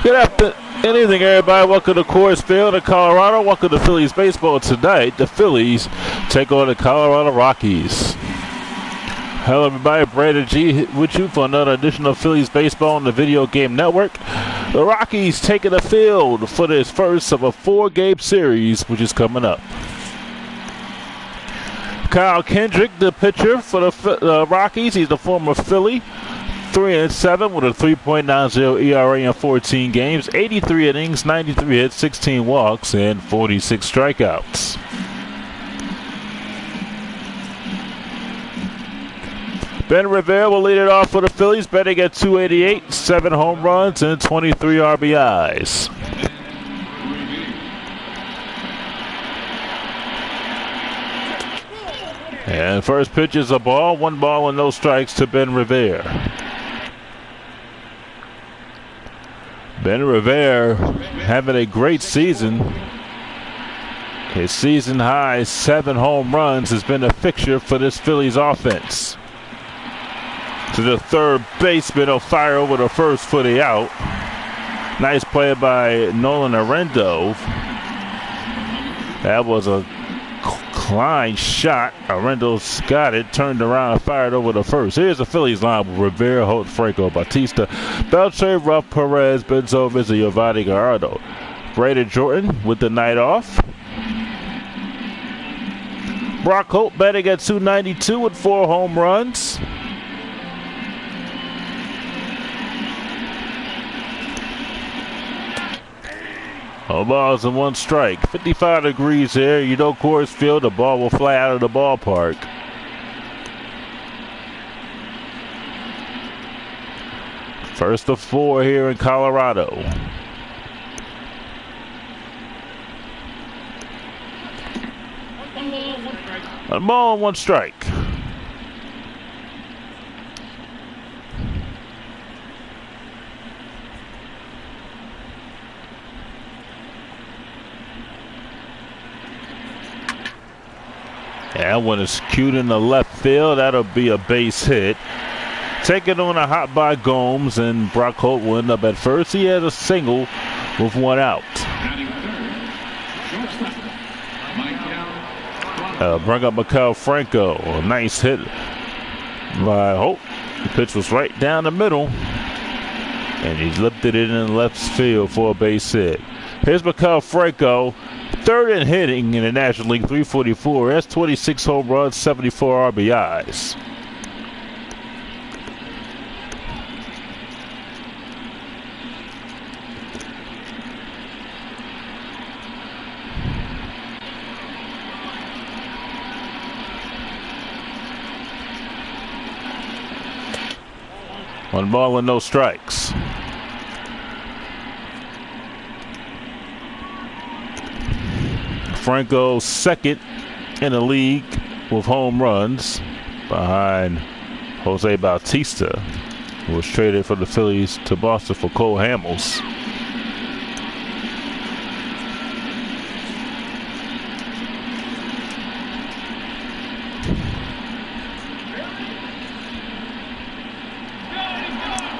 Good evening, everybody. Welcome to Coors Field in Colorado. Welcome to Phillies baseball tonight. The Phillies take on the Colorado Rockies. Hello, everybody. Brandon G with you for another edition of Phillies baseball on the Video Game Network. The Rockies taking the field for this first of a 4-game series, which is coming up. Kyle Kendrick, the pitcher for the Rockies. He's the former Philly. 3-7 with a 3.90 ERA in 14 games, 83 innings, 93 hits, 16 walks, and 46 strikeouts. Ben Rivera will lead it off for the Phillies, batting at 288, 7 home runs, and 23 RBIs. And first pitch is a ball, 1 ball and no strikes to Ben Rivera. Ben Rivera having a great season. His season high 7 home runs has been a fixture for this Phillies offense. To the third baseman, will fire over the first for the out. Nice play by Nolan Arendo. That was a Klein shot. Arendo's got it, turned around and fired over the first. Here's the Phillies line with Rivera, Holt, Franco, Bautista, Beltre, Ruff, Perez, Benzovis, and Giovanni Gallardo. Brandon Jordan with the night off. Brock Holt batting at 292 with 4 home runs. No balls and 1 strike. 55 degrees here. You know Coors Field, the ball will fly out of the ballpark. First of 4 here in Colorado. A ball and 1 strike. That one is cued in the left field. That'll be a base hit. Taken on a hop by Gomes, and Brock Holt will end up at first. He has a single with 1 out. Bring up Maikel Franco. A nice hit by Holt. The pitch was right down the middle, and he lifted it in the left field for a base hit. Here's Maikel Franco. 3rd in hitting in the National League, 344. That's 26 home runs, 74 RBIs. One ball and no strikes. Franco 2nd in the league with home runs behind Jose Bautista, who was traded from the Phillies to Boston for Cole Hamels.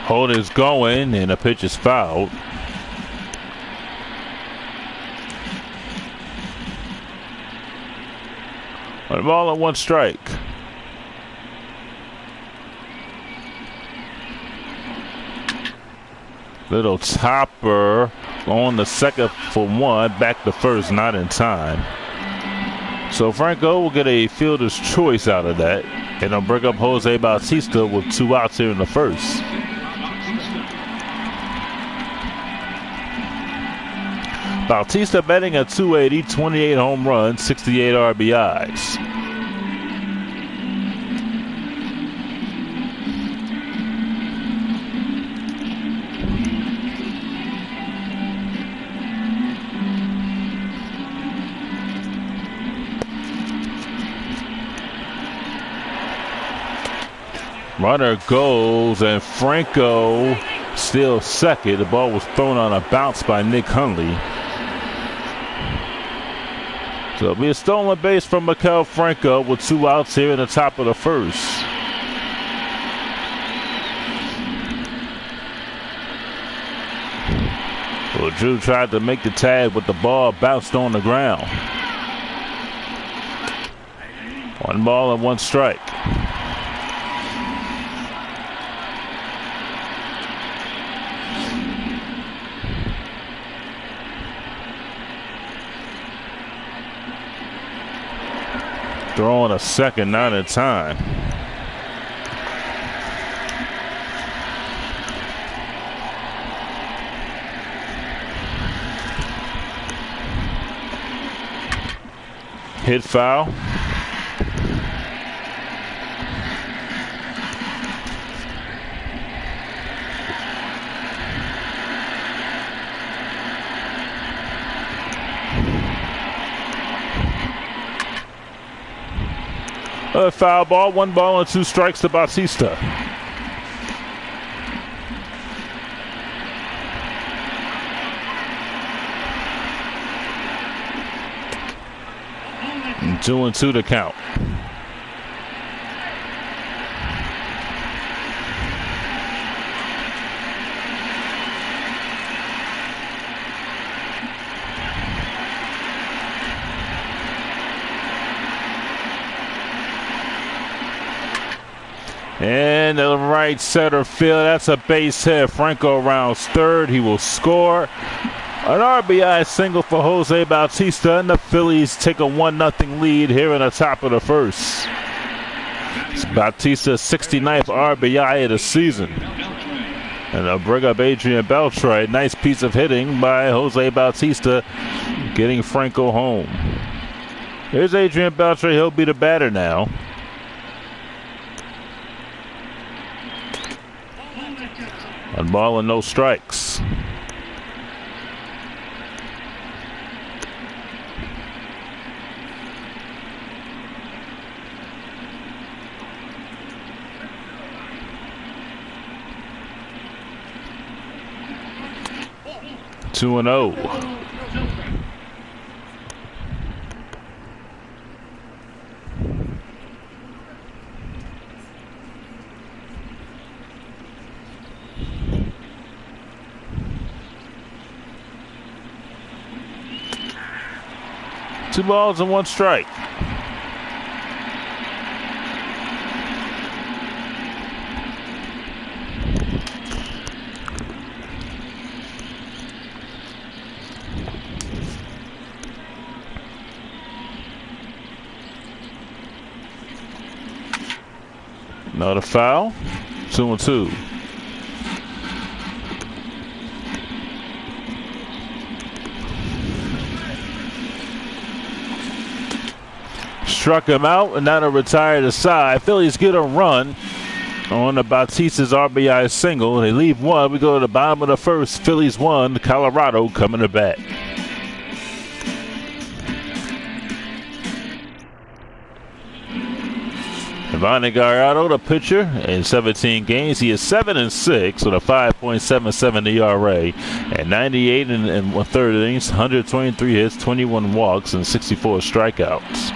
Holt is going, and the pitch is fouled. One ball and 1 strike. Little topper on the second for 1. Back to first, not in time. So Franco will get a fielder's choice out of that. And they'll bring up Jose Bautista with 2 outs here in the first. Bautista batting at 280, 28 home runs, 68 RBIs. Runner goes, and Franco still second. The ball was thrown on a bounce by Nick Hundley. So it'll be a stolen base from Maikel Franco with 2 outs here in the top of the first. Well, Drew tried to make the tag, but the ball bounced on the ground. 1 ball and 1 strike. Throwing a second, not in time. Hit foul. Foul ball, 1 ball and 2 strikes to Bautista. And 2-2 to count. And the right center field, that's a base hit. Franco rounds third. He will score. An RBI single for Jose Bautista, and the Phillies take a 1-0 lead here in the top of the first. It's Bautista's 69th RBI of the season. And they'll bring up Adrian Beltre. Nice piece of hitting by Jose Bautista, getting Franco home. Here's Adrian Beltre. He'll be the batter now. One ball and no strikes. Two and 0. Two balls and 1 strike. Another foul. 2-2. Struck him out, and now to retire the side. Phillies get a run on the Bautista's RBI single. They leave 1. We go to the bottom of the first. Phillies 1. Colorado coming to bat. Giovanni Gallardo, the pitcher, in 17 games. He is 7-6 with a 5.77 ERA and 98 and 1/3 innings, 123 hits, 21 walks, and 64 strikeouts.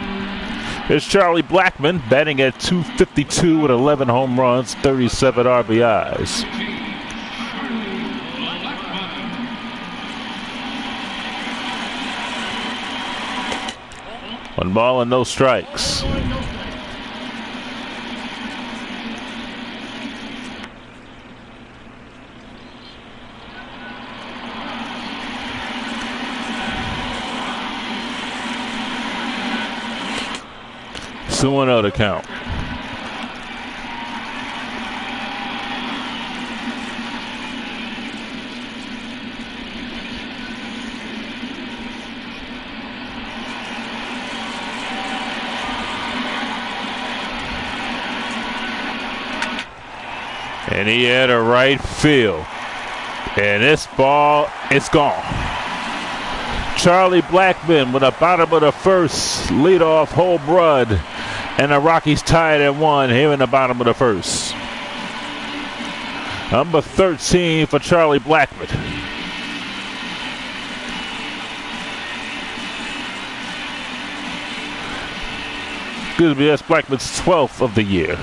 Here's Charlie Blackmon batting at .252 with 11 home runs, 37 RBIs. One ball and no strikes. Two 1-0 to count. And he had a right field. And this ball is gone. Charlie Blackmon with a bottom of the first leadoff home run. And the Rockies tied at 1 here in the bottom of the first. Number 13 for Charlie Blackmon. Excuse me, that's Blackman's 12th of the year.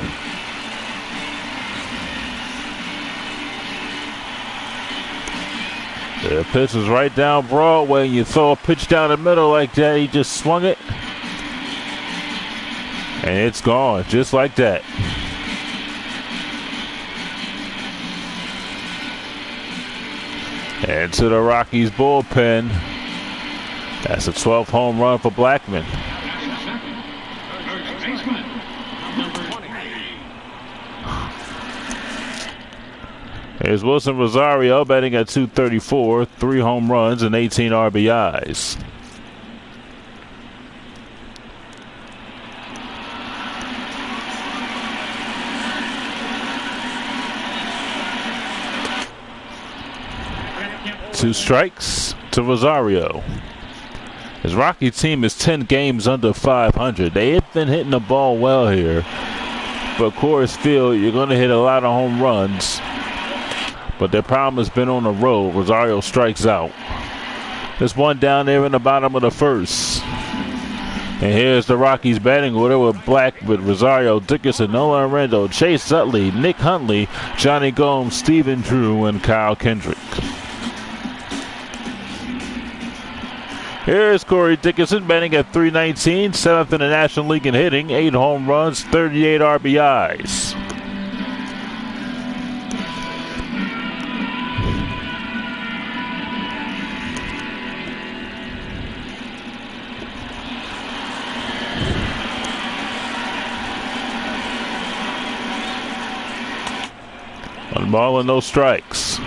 The pitch was right down Broadway, and you throw a pitch down the middle like that. He just swung it, and it's gone just like that. And to the Rockies bullpen. That's a 12th home run for Blackman. Here's Wilson Rosario batting at .234, 3 home runs and 18 RBIs. Two strikes to Rosario. His Rocky team is 10 games under 500. They have been hitting the ball well here. But Coors Field, you're going to hit a lot of home runs. But their problem has been on the road. Rosario strikes out. There's one down there in the bottom of the first. And here's the Rockies batting order with Rosario, Dickerson, Nolan Rendo, Chase Utley, Nick Huntley, Johnny Gomes, Stephen Drew, and Kyle Kendrick. Here's Corey Dickerson batting at .319, 7th in the National League in hitting, 8 home runs, 38 RBIs. One ball and no strikes.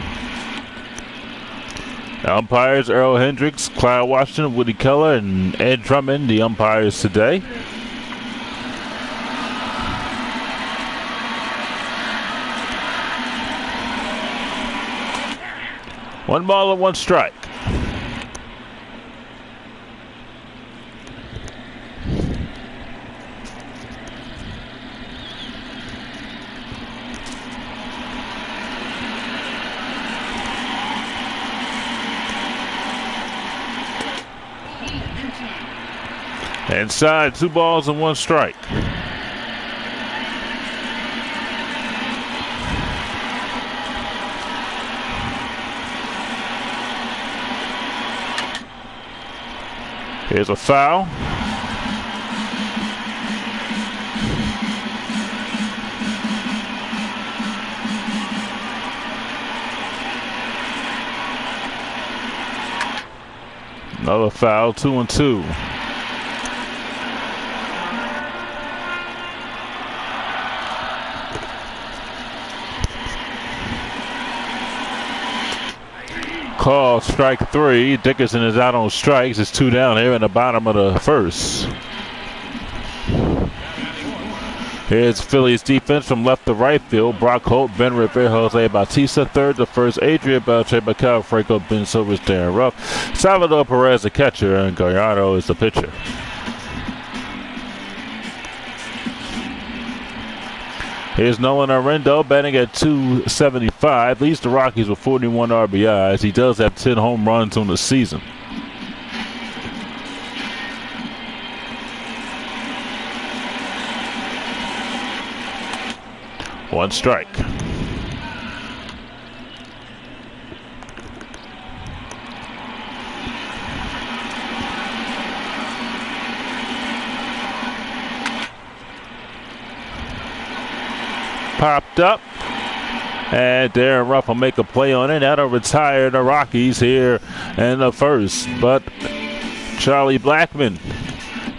The umpires, Earl Hendricks, Clyde Washington, Woody Keller, and Ed Drummond, the umpires today. One ball and one strike. Inside, 2 balls and 1 strike. Here's a foul. Another foul, 2-2. Call strike 3. Dickerson is out on strikes. It's 2 down here in the bottom of the first. Here's Phillies defense from left to right field. Brock Holt, Ben Rivera, Jose Bautista, third to first. Adrian Beltre, Bacal Franco, Ben Silvers, Darren Ruff. Salvador Perez, the catcher, and Gallardo is the pitcher. Here's Nolan Arendo batting at .275. Leads the Rockies with 41 RBIs. He does have 10 home runs on the season. One strike. Popped up, and Darren Ruff will make a play on it. That'll retire the Rockies here in the first. But Charlie Blackman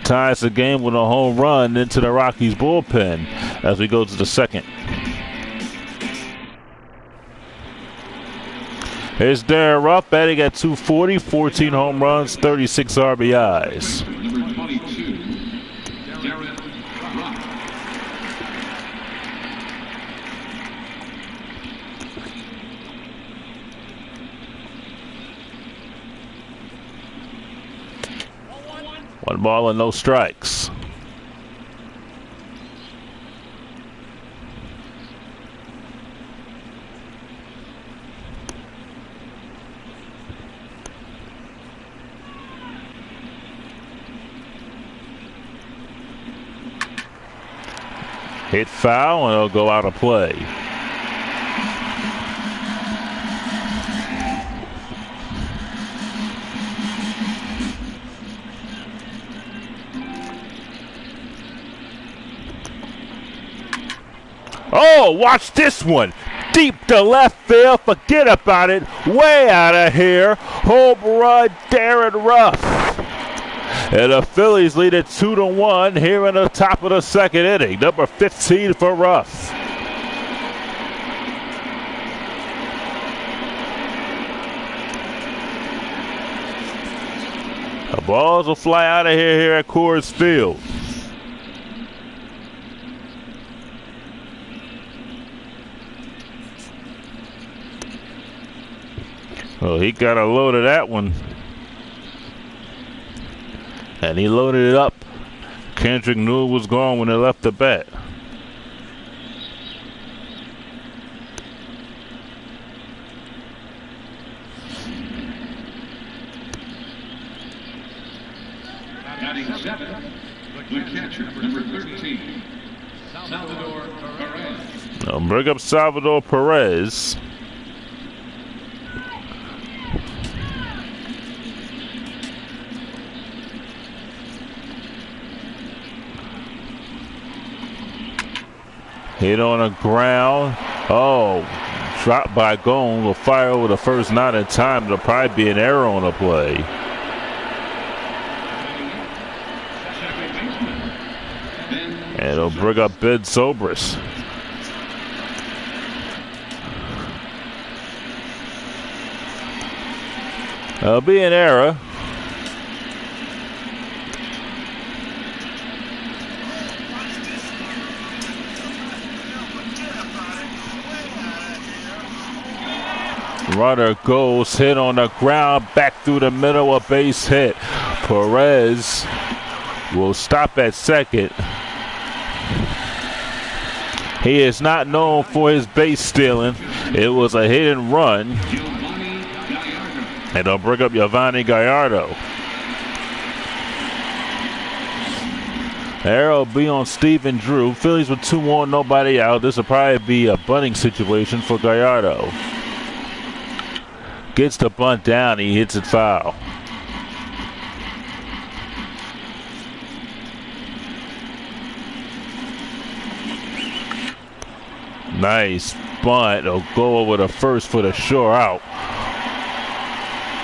ties the game with a home run into the Rockies bullpen as we go to the second. Here's Darren Ruff batting at .240, 14 home runs, 36 RBIs. One ball and no strikes. Hit foul, and it'll go out of play. Oh, watch this one. Deep to left field. Forget about it. Way out of here. Home run, Darren Ruff. And the Phillies lead it 2-1 here in the top of the second inning. Number 15 for Ruff. The balls will fly out of here at Coors Field. Well, he got a load of that one. And he loaded it up. Kendrick knew it was gone when they left the bat. The catcher, number 13, Salvador Perez. Now bring up Salvador Perez. Hit on the ground. Oh, dropped by Gone. Will fire over the first, not in time. It'll probably be an error on the play. And it'll bring up Ben Zobrist. It'll be an error. Runner goes, hit on the ground, back through the middle, a base hit. Perez will stop at second. He is not known for his base stealing. It was a hit and run. And they'll bring up Giovanni Gallardo. Arrow will be on Stephen Drew. Phillies with 2 more, nobody out. This will probably be a bunting situation for Gallardo. Gets the bunt down, he hits it foul. Nice bunt. It'll go over the first for the sure out.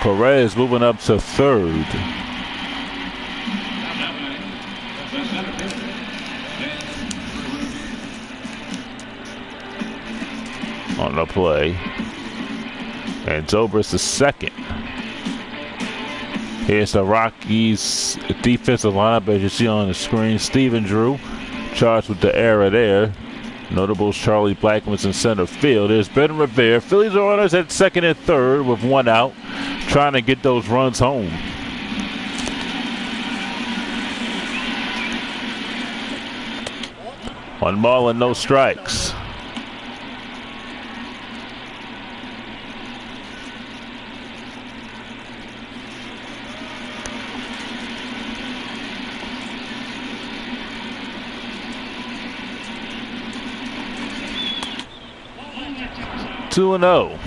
Perez moving up to third. On the play. And Zobrist is second. Here's the Rockies defensive lineup as you see on the screen. Stephen Drew charged with the error there. Notables Charlie Blackman's in center field. There's Ben Revere. Phillies are runners at second and third with 1 out, trying to get those runs home. One ball and no strikes. Two and 0.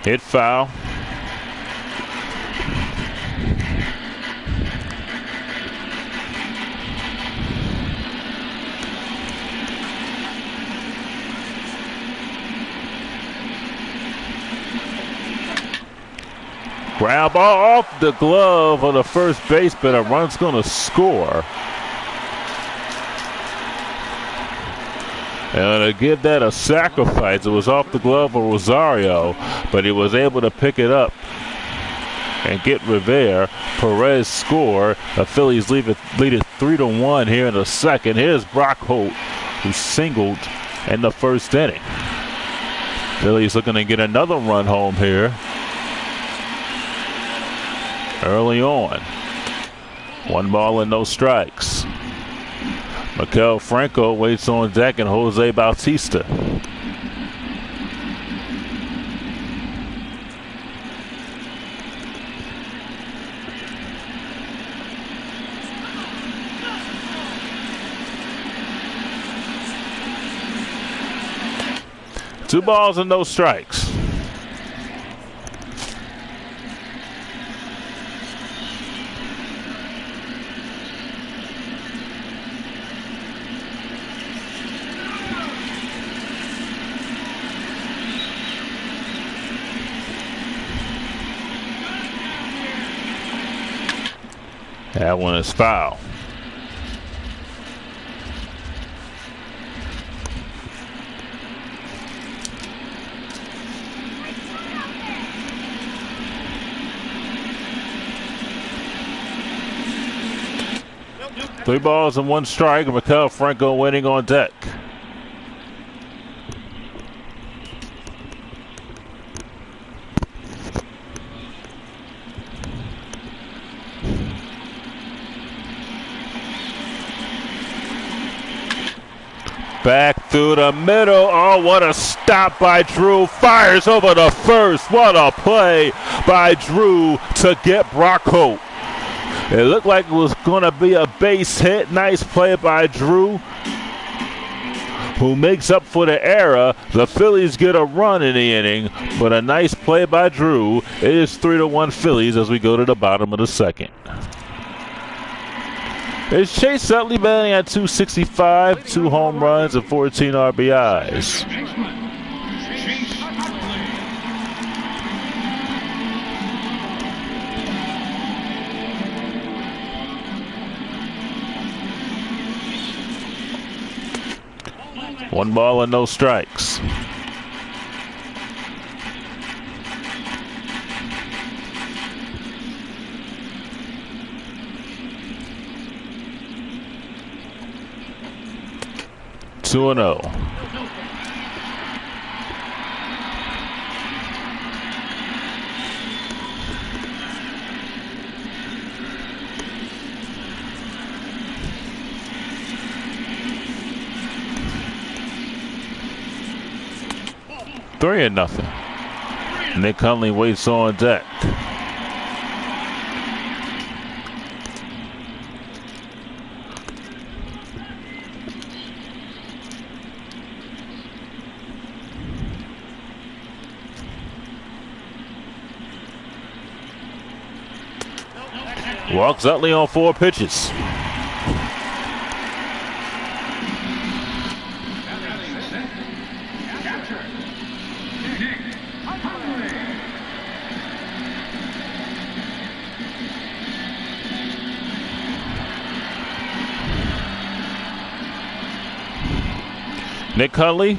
Hit foul. Ground ball off the glove of the first baseman. A run's going to score. And to give that a sacrifice, it was off the glove of Rosario, but he was able to pick it up and get Rivera. Perez score. The Phillies lead it 3-1 here in the second. Here's Brock Holt, who singled in the first inning. Phillies looking to get another run home here early on. 1 ball and no strikes. Maikel Franco waits on deck and Jose Bautista. 2 balls and no strikes. That one is foul. Three balls and 1 strike, and Raquel Franco waiting on deck. Back through the middle. Oh, what a stop by Drew. Fires over the first. What a play by Drew to get Brock Hope. It looked like it was going to be a base hit. Nice play by Drew, who makes up for the error. The Phillies get a run in the inning, but a nice play by Drew. It is 3-1 Phillies as we go to the bottom of the second. It's Chase Utley batting at .265, 2 home runs and 14 RBIs. One ball and no strikes. Two and 0. Three and nothing. Nick Hundley waits on deck. Walks Utley on 4 pitches. Nick Hundley,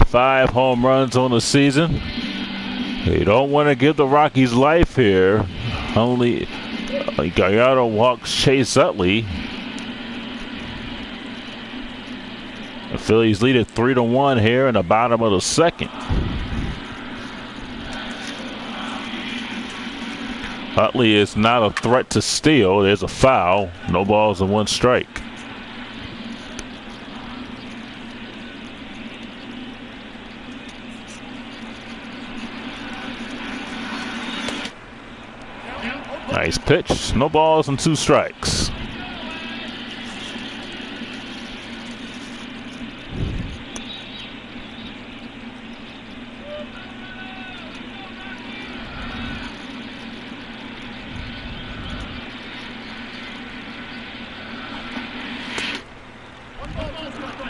5 home runs on the season. You don't want to give the Rockies life here. Only Gallardo walks Chase Utley. The Phillies lead it 3-1 here in the bottom of the second. Utley is not a threat to steal. There's a foul. No balls and 1 strike. Nice pitch. No balls and 2 strikes.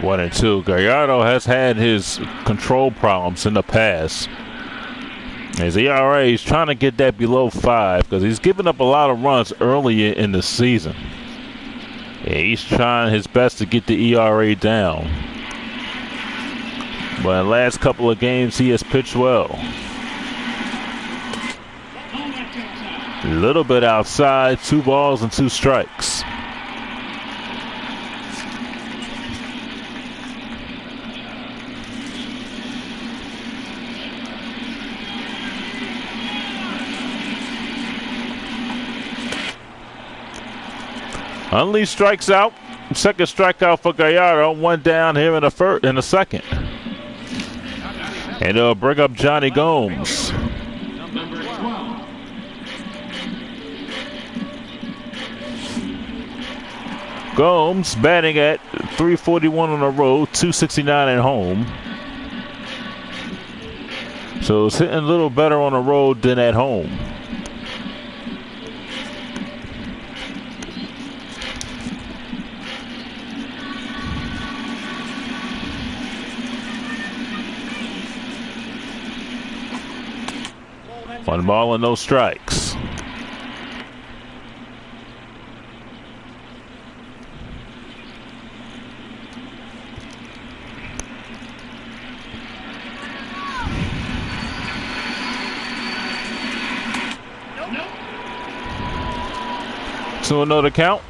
One and 2. Gallardo has had his control problems in the past. His ERA, he's trying to get that below 5 because he's given up a lot of runs early in the season. Yeah, he's trying his best to get the ERA down. But in the last couple of games, he has pitched well. A little bit outside, 2 balls and 2 strikes. Hundley strikes out. Second strikeout for Gallardo. 1 down here in the second. And it'll bring up Johnny Gomes. Gomes batting at .341 on the road, .269 at home. So it's hitting a little better on the road than at home. One ball and no strikes. So another count.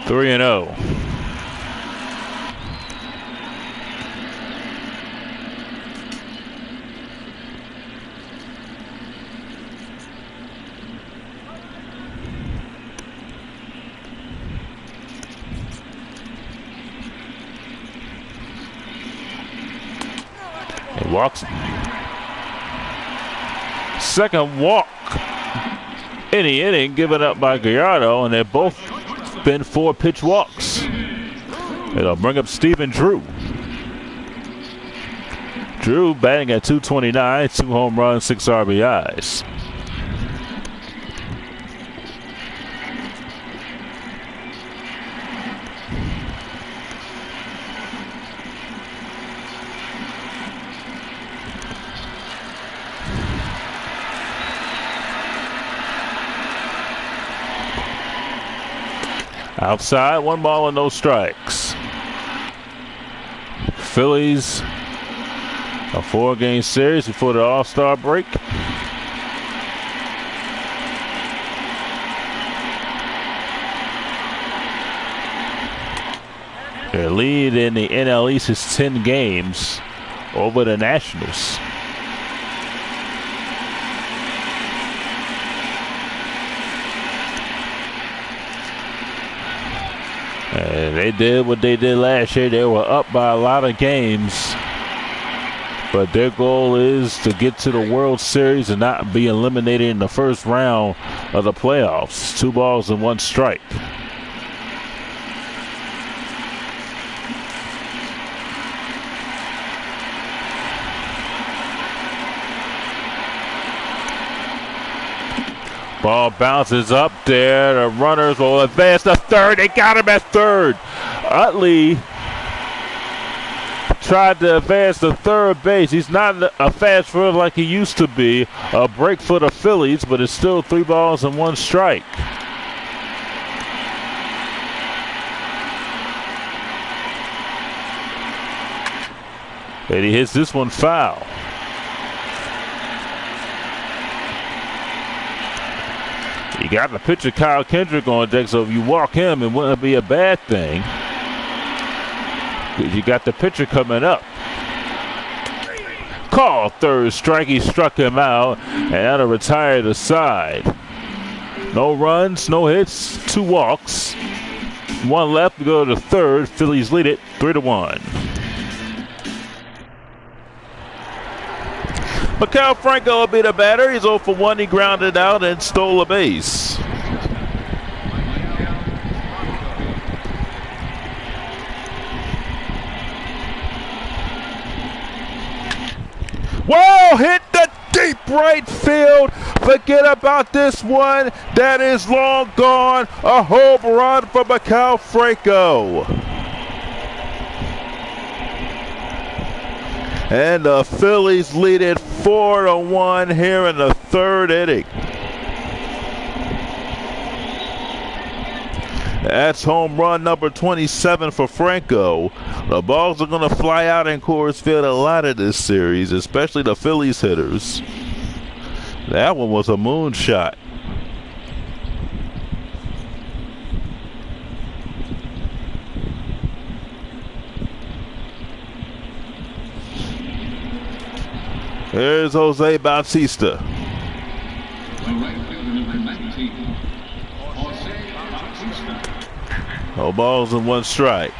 Three and 0. He walks. Second walk in the inning given up by Gallardo, and they're both been 4-pitch walks. It'll bring up Stephen Drew. Drew batting at .229, 2 home runs, 6 RBIs. Outside, 1 ball and no strikes. Phillies, a 4-game series before the All-Star break. Their lead in the NL East is 10 games over the Nationals. And they did what they did last year. They were up by a lot of games. But their goal is to get to the World Series and not be eliminated in the first round of the playoffs. 2 balls and 1 strike. Ball bounces up there. The runners will advance to third. They got him at third. Utley tried to advance to third base. He's not a fast runner like he used to be. A break for the Phillies, but it's still 3 balls and 1 strike. And he hits this one foul. You got the pitcher Kyle Kendrick on deck, so if you walk him, it wouldn't be a bad thing. You got the pitcher coming up. Call third strike. He struck him out, and that'll retire the side. No runs, no hits, 2 walks. 1 left to go to third. Phillies lead it 3-1. Maikel Franco will be the batter. He's 0 for 1. He grounded out and stole a base. Whoa! Hit the deep right field. Forget about this one. That is long gone. A home run for Maikel Franco. And the Phillies lead it 4-1 here in the 3rd inning. That's home run number 27 for Franco. The balls are going to fly out in Coors Field a lot of this series, especially the Phillies hitters. That one was a moonshot. There's Jose Bautista. The right fielder, number 19, Jose Bautista. No balls and 1 strike.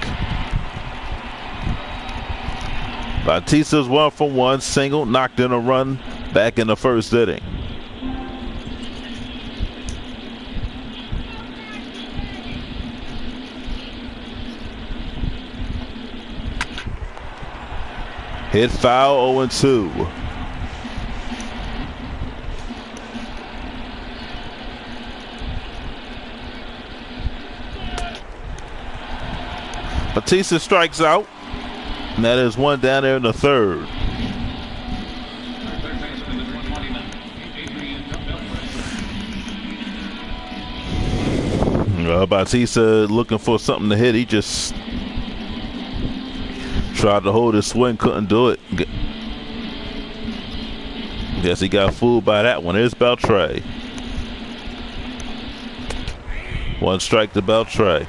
Bautista's 1 for 1, single, knocked in a run back in the first inning. Hit foul, 0-2. Bautista strikes out. And that is one down there in the third. Bautista looking for something to hit. He just tried to hold his swing, couldn't do it. Guess he got fooled by that one. Here's Beltre. One strike to Beltre.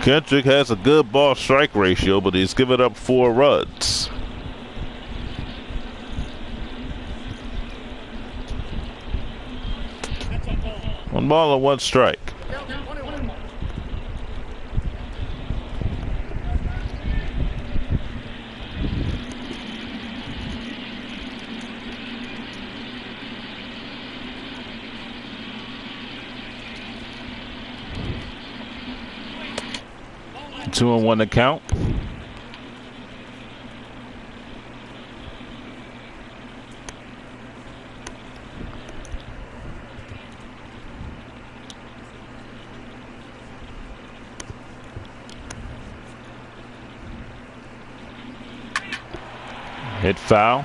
Kendrick has a good ball strike ratio, but he's given up 4 runs. One ball and 1 strike. Two and 1 to count. Hit foul.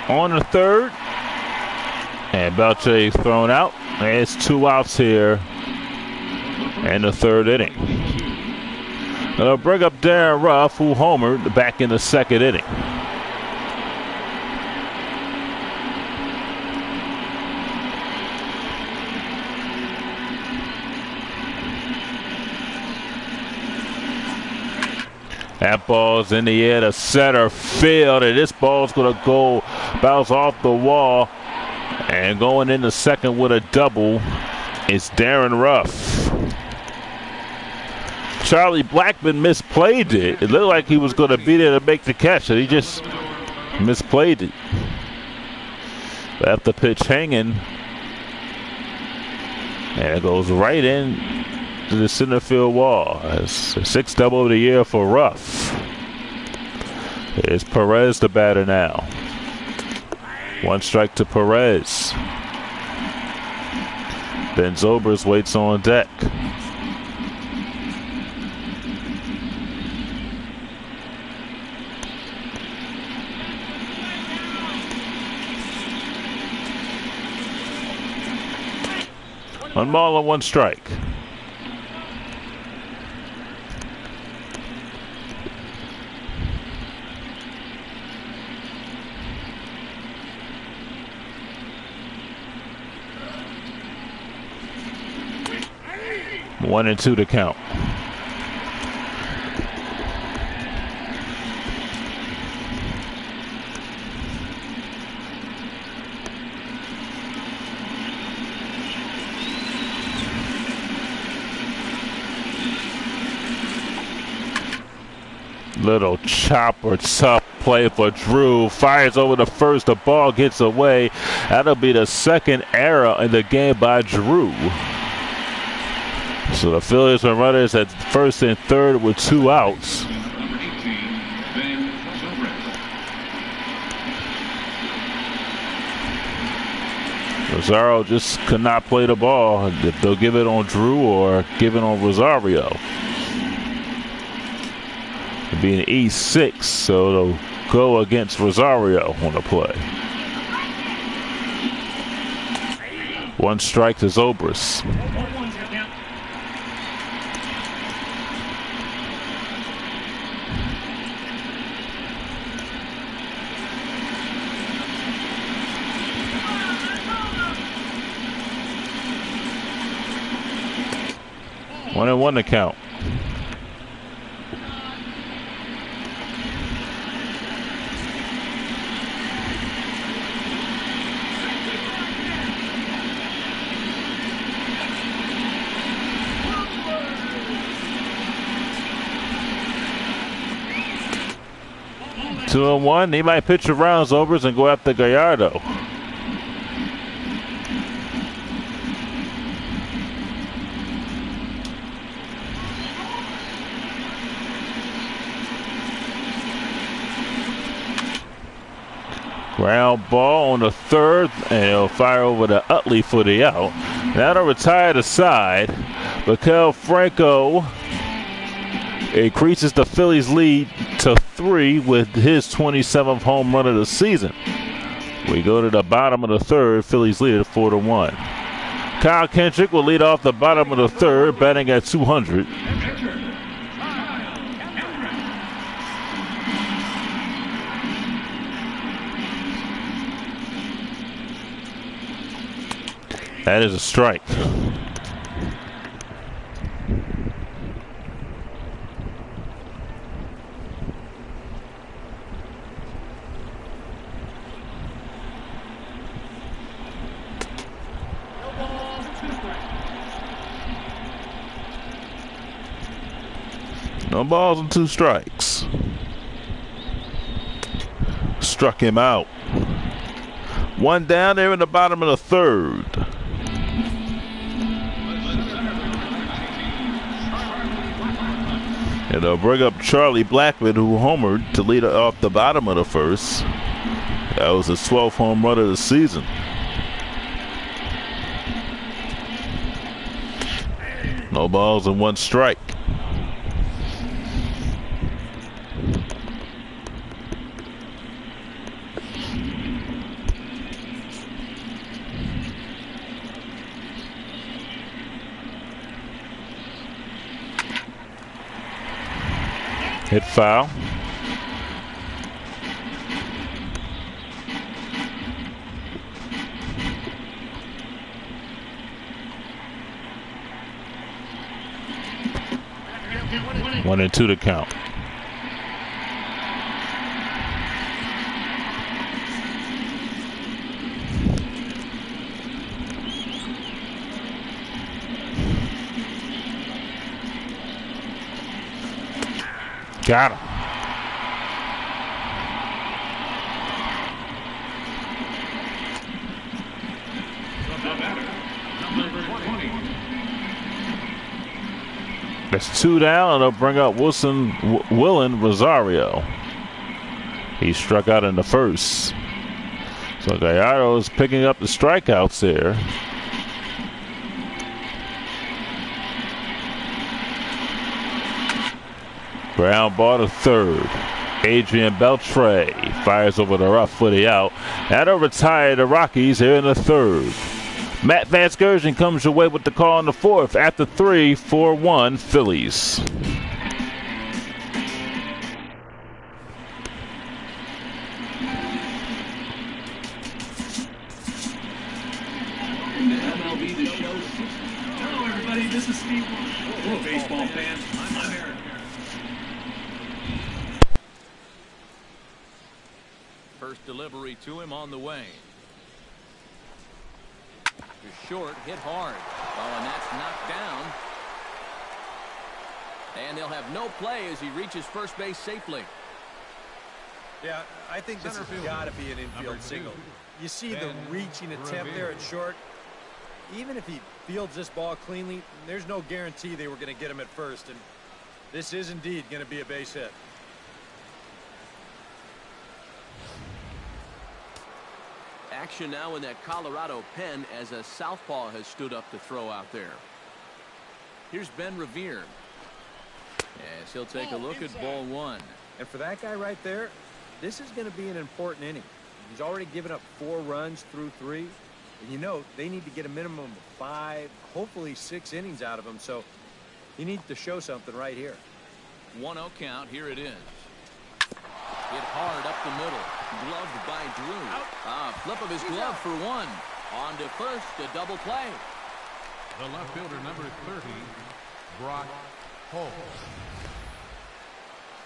On the third, and Beltre thrown out. It's 2 outs here in the third inning. They'll bring up Darren Ruff, who homered back in the second inning. That ball's in the air to center field, and this ball's going to go bounce off the wall. And going into second with a double is Darren Ruff. Charlie Blackmon misplayed it. It looked like he was going to be there to make the catch, and he just misplayed it. Left the pitch hanging, and it goes right in to the center field wall. It's a 6th double of the year for Ruff. It's Perez the batter now. 1 strike to Perez. Ben Zobrist waits on deck. One ball and 1 strike. One and 2 to count. Little chopper tough play for Drew. Fires over the first. The ball gets away. That'll be the second error in the game by Drew. So the Phillies are runners at first and third with 2 outs. Rosario just could not play the ball. If they'll give it on Drew or give it on Rosario. It'll be an E6, so they'll go against Rosario on the play. 1 strike to Zobrist. One and 1 to count. 2-1. He might pitch the rounds overs and go after Gallardo. Ground ball on the third, and he'll fire over to Utley for the out. That'll retire the side. Maikel Franco increases the Phillies' lead to 3 with his 27th home run of the season. We go to the bottom of the third. Phillies lead at 4-1. Kyle Kendrick will lead off the bottom of the third, batting at 200. That is a strike. No balls and 2 strikes. Struck him out. 1 down there in the bottom of the third. And they'll bring up Charlie Blackmon, who homered to lead off the bottom of the first. That was his 12th home run of the season. No balls and 1 strike. Hit foul. One and 2 to count. Got him. That's 2 down, and they'll bring up Willen Rosario. He struck out in the first. So Gallardo is picking up the strikeouts there. Ground ball to third. Adrian Beltre fires over the rough for the out. That'll retire the Rockies here in the third. Matt Vasgersian comes away with the call in the fourth. After 3, 4-1 Phillies. MLB The Show. Hello, everybody. This is Steve. Hello, baseball fans. I'm Eric. First delivery to him on the way. Just short, hit hard. Oh, and that's knocked down. And they'll have no play as he reaches first base safely. Yeah, I think this has got to be an infield single. You see the reaching attempt there at short. Even if he fields this ball cleanly, there's no guarantee they were going to get him at first. And this is indeed going to be a base hit. Action now in that Colorado pen as a southpaw has stood up to throw out there. Here's Ben Revere. Yes, he'll take a look at ball 1. And for that guy right there, this is going to be an important inning. He's already given up 4 runs through 3. And you know, they need to get a minimum of 5, hopefully 6 innings out of him. So he needs to show something right here. 1-0 count. Here it is. Hit hard up the middle. Gloved by Drew. Flip of his glove for 1. On to first, a double play. The left fielder, number 30, Brock Holt.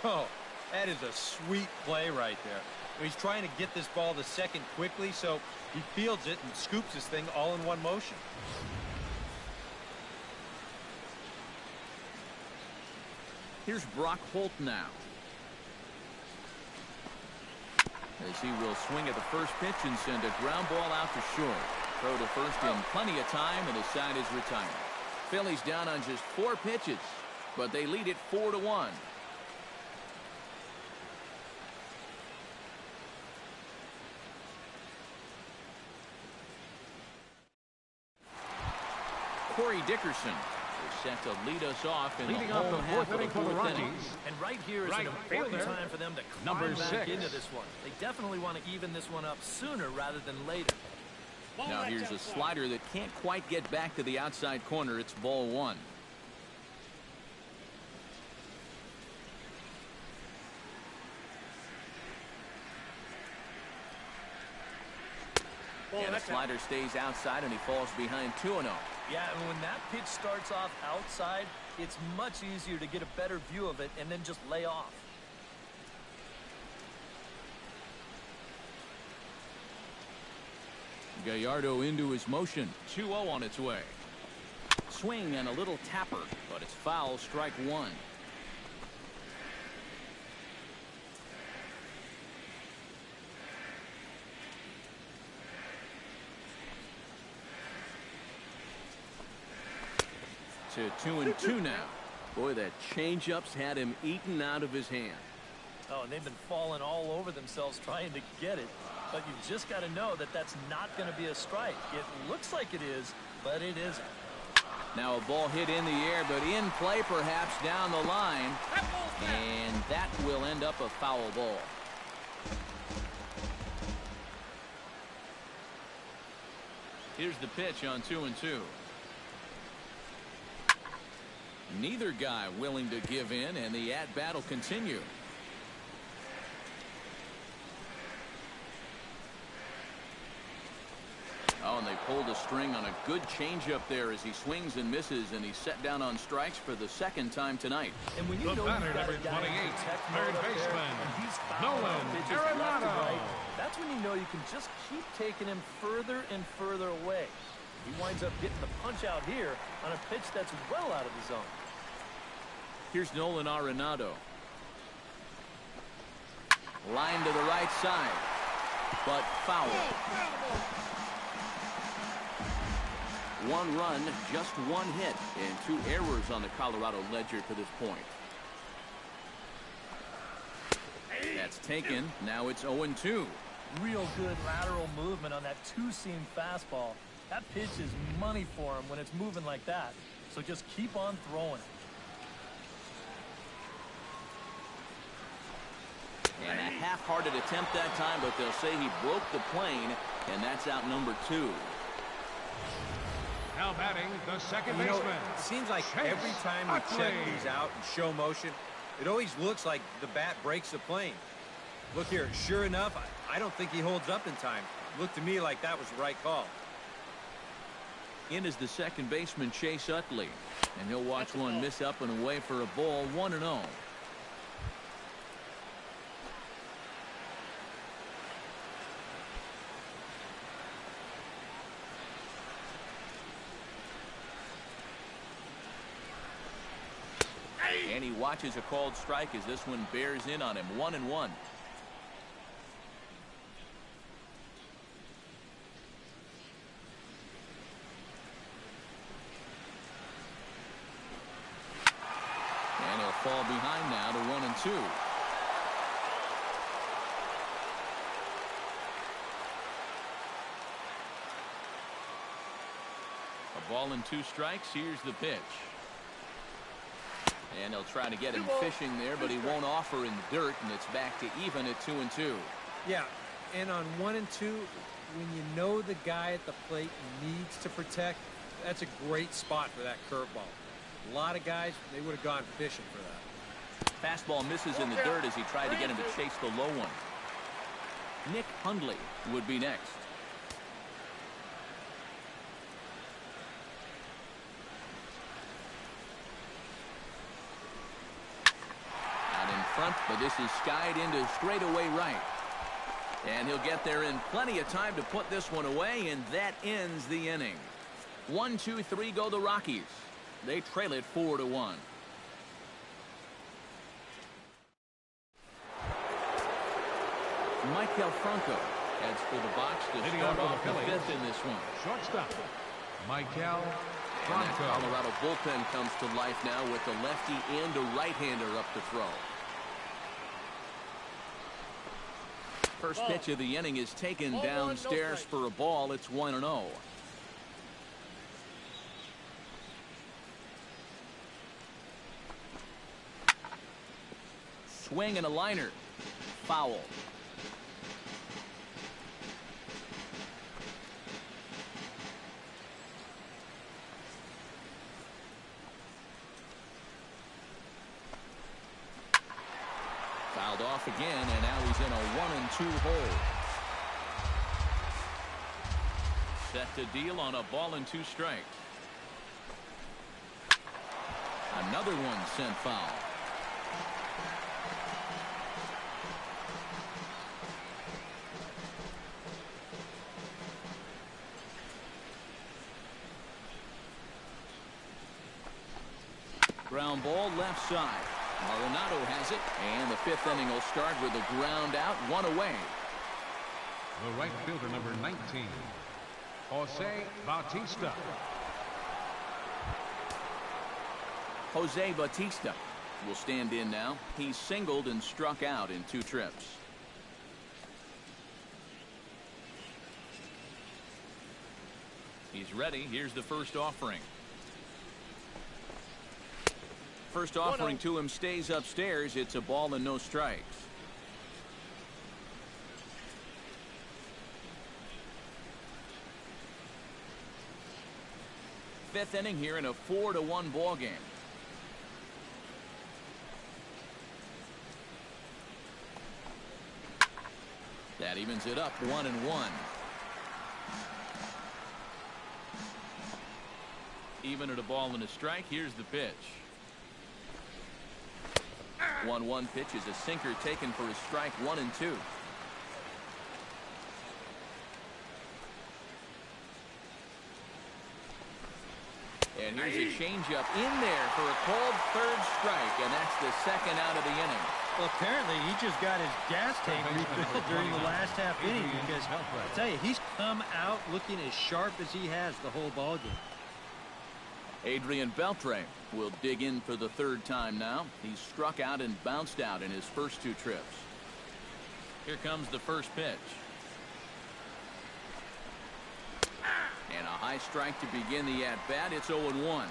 Oh, that is a sweet play right there. He's trying to get this ball to second quickly, so he fields it and scoops this thing all in one motion. Here's Brock Holt now. as he will swing at the first pitch and send a ground ball out to short. Throw to first in plenty of time, and his side is retired. Phillies down on just 4 pitches, but they lead it 4-1. Corey Dickerson is set to lead us off in Leading the off home the half fourth of the inning for the fourth inning. Rockies. And right here is Right an important fielder, time for them to number climb back 6. into this one. They definitely want to even this one up sooner rather than later. Now here's a slider that can't quite get back to the outside corner. It's ball 1. And the slider stays outside, and he falls behind 2-0. Yeah, and when that pitch starts off outside, it's much easier to get a better view of it and then just lay off. Gallardo into his motion. 2-0 on its way. Swing and a little tapper, but it's foul, strike 1. To 2-2 now. Boy, that changeup's had him eaten out of his hand. Oh, and they've been falling all over themselves trying to get it. But you've just got to know that that's not going to be a strike. It looks like it is, but it isn't. Now a ball hit in the air, but in play perhaps down the line. And that will end up a foul ball. Here's the pitch on 2-2. Neither guy willing to give in, and the at-bat will continue. Oh, and they pulled a string on a good changeup there as he swings and misses, and he's set down on strikes for the 2nd time tonight. And when you The know batter, you've got number a guy 28, in protect third mode up there, baseman, and he's fouling Nolan pitches left and Arenado. right, that's when you know you can just keep taking him further and further away. He winds up getting the punch out here on a pitch that's well out of the zone. Here's Nolan Arenado. Line to the right side, but foul. 1 run, just 1 hit, and 2 errors on the Colorado ledger to this point. That's taken. Now it's 0-2. Real good lateral movement on that 2-seam fastball. That pitch is money for him when it's moving like that. So just keep on throwing it. And a half-hearted attempt that time, but they'll say he broke the plane, and that's out number 2. Now batting the second You know, baseman. it seems like Chase every time we check Utley. these out and show motion, it always looks like the bat breaks the plane. Look here, sure enough, I don't think he holds up in time. Looked to me like that was the right call. In is the second baseman, Chase Utley, and he'll watch one miss up and away for a ball, 1-0. And he watches a called strike as this one bears in on him. 1-1. And he'll fall behind now to 1-2. A ball and 2 strikes. Here's the pitch. And he'll try to get him fishing there, but he won't offer in the dirt, and it's back to even at 2-2. Yeah, and on 1 and 2, when you know the guy at the plate needs to protect, that's a great spot for that curveball. A lot of guys, they would have gone fishing for that. Fastball misses in the dirt as he tried to get him to chase the low one. Nick Hundley would be next. Out in front, but this is skied into straightaway right. And he'll get there in plenty of time to put this one away, and that ends the inning. 1-2-3 go the Rockies. They trail it 4-1. Michael Franco heads for the box to Leading start off off for the the fifth in this one. Shortstop, Michael And that Franco. Colorado bullpen comes to life now with a lefty and a right-hander up to throw. First pitch of the inning is taken downstairs for a ball. It's 1-0. Swing and a liner. Foul. Fouled off again, and now he's in a 1-2 hole. Set to deal on a ball and 2 strikes. Another one sent foul. Ground ball left side. Arenado has it, and the 5th inning will start with a ground out, 1 away. The right fielder, number 19, Jose Bautista. Jose Bautista will stand in now. He's singled and struck out in 2 trips. He's ready. Here's the first offering. First offering to him stays upstairs. It's a ball and no strikes. Fifth inning here in a 4-1 ball game. That evens it up 1-1. Even at a ball and a strike. Here's the pitch. 1-1 pitch is a sinker taken for a strike, 1-2. And here's a changeup in there for a called 3rd strike, and that's the 2nd out of the inning. Well, apparently he just got his gas tank refilled during the last half inning because I tell you, he's come out looking as sharp as he has the whole ball game. Adrian Beltre will dig in for the 3rd time now. He's struck out and bounced out in his first 2 trips. Here comes the first pitch. And a high strike to begin the at-bat. It's 0-1.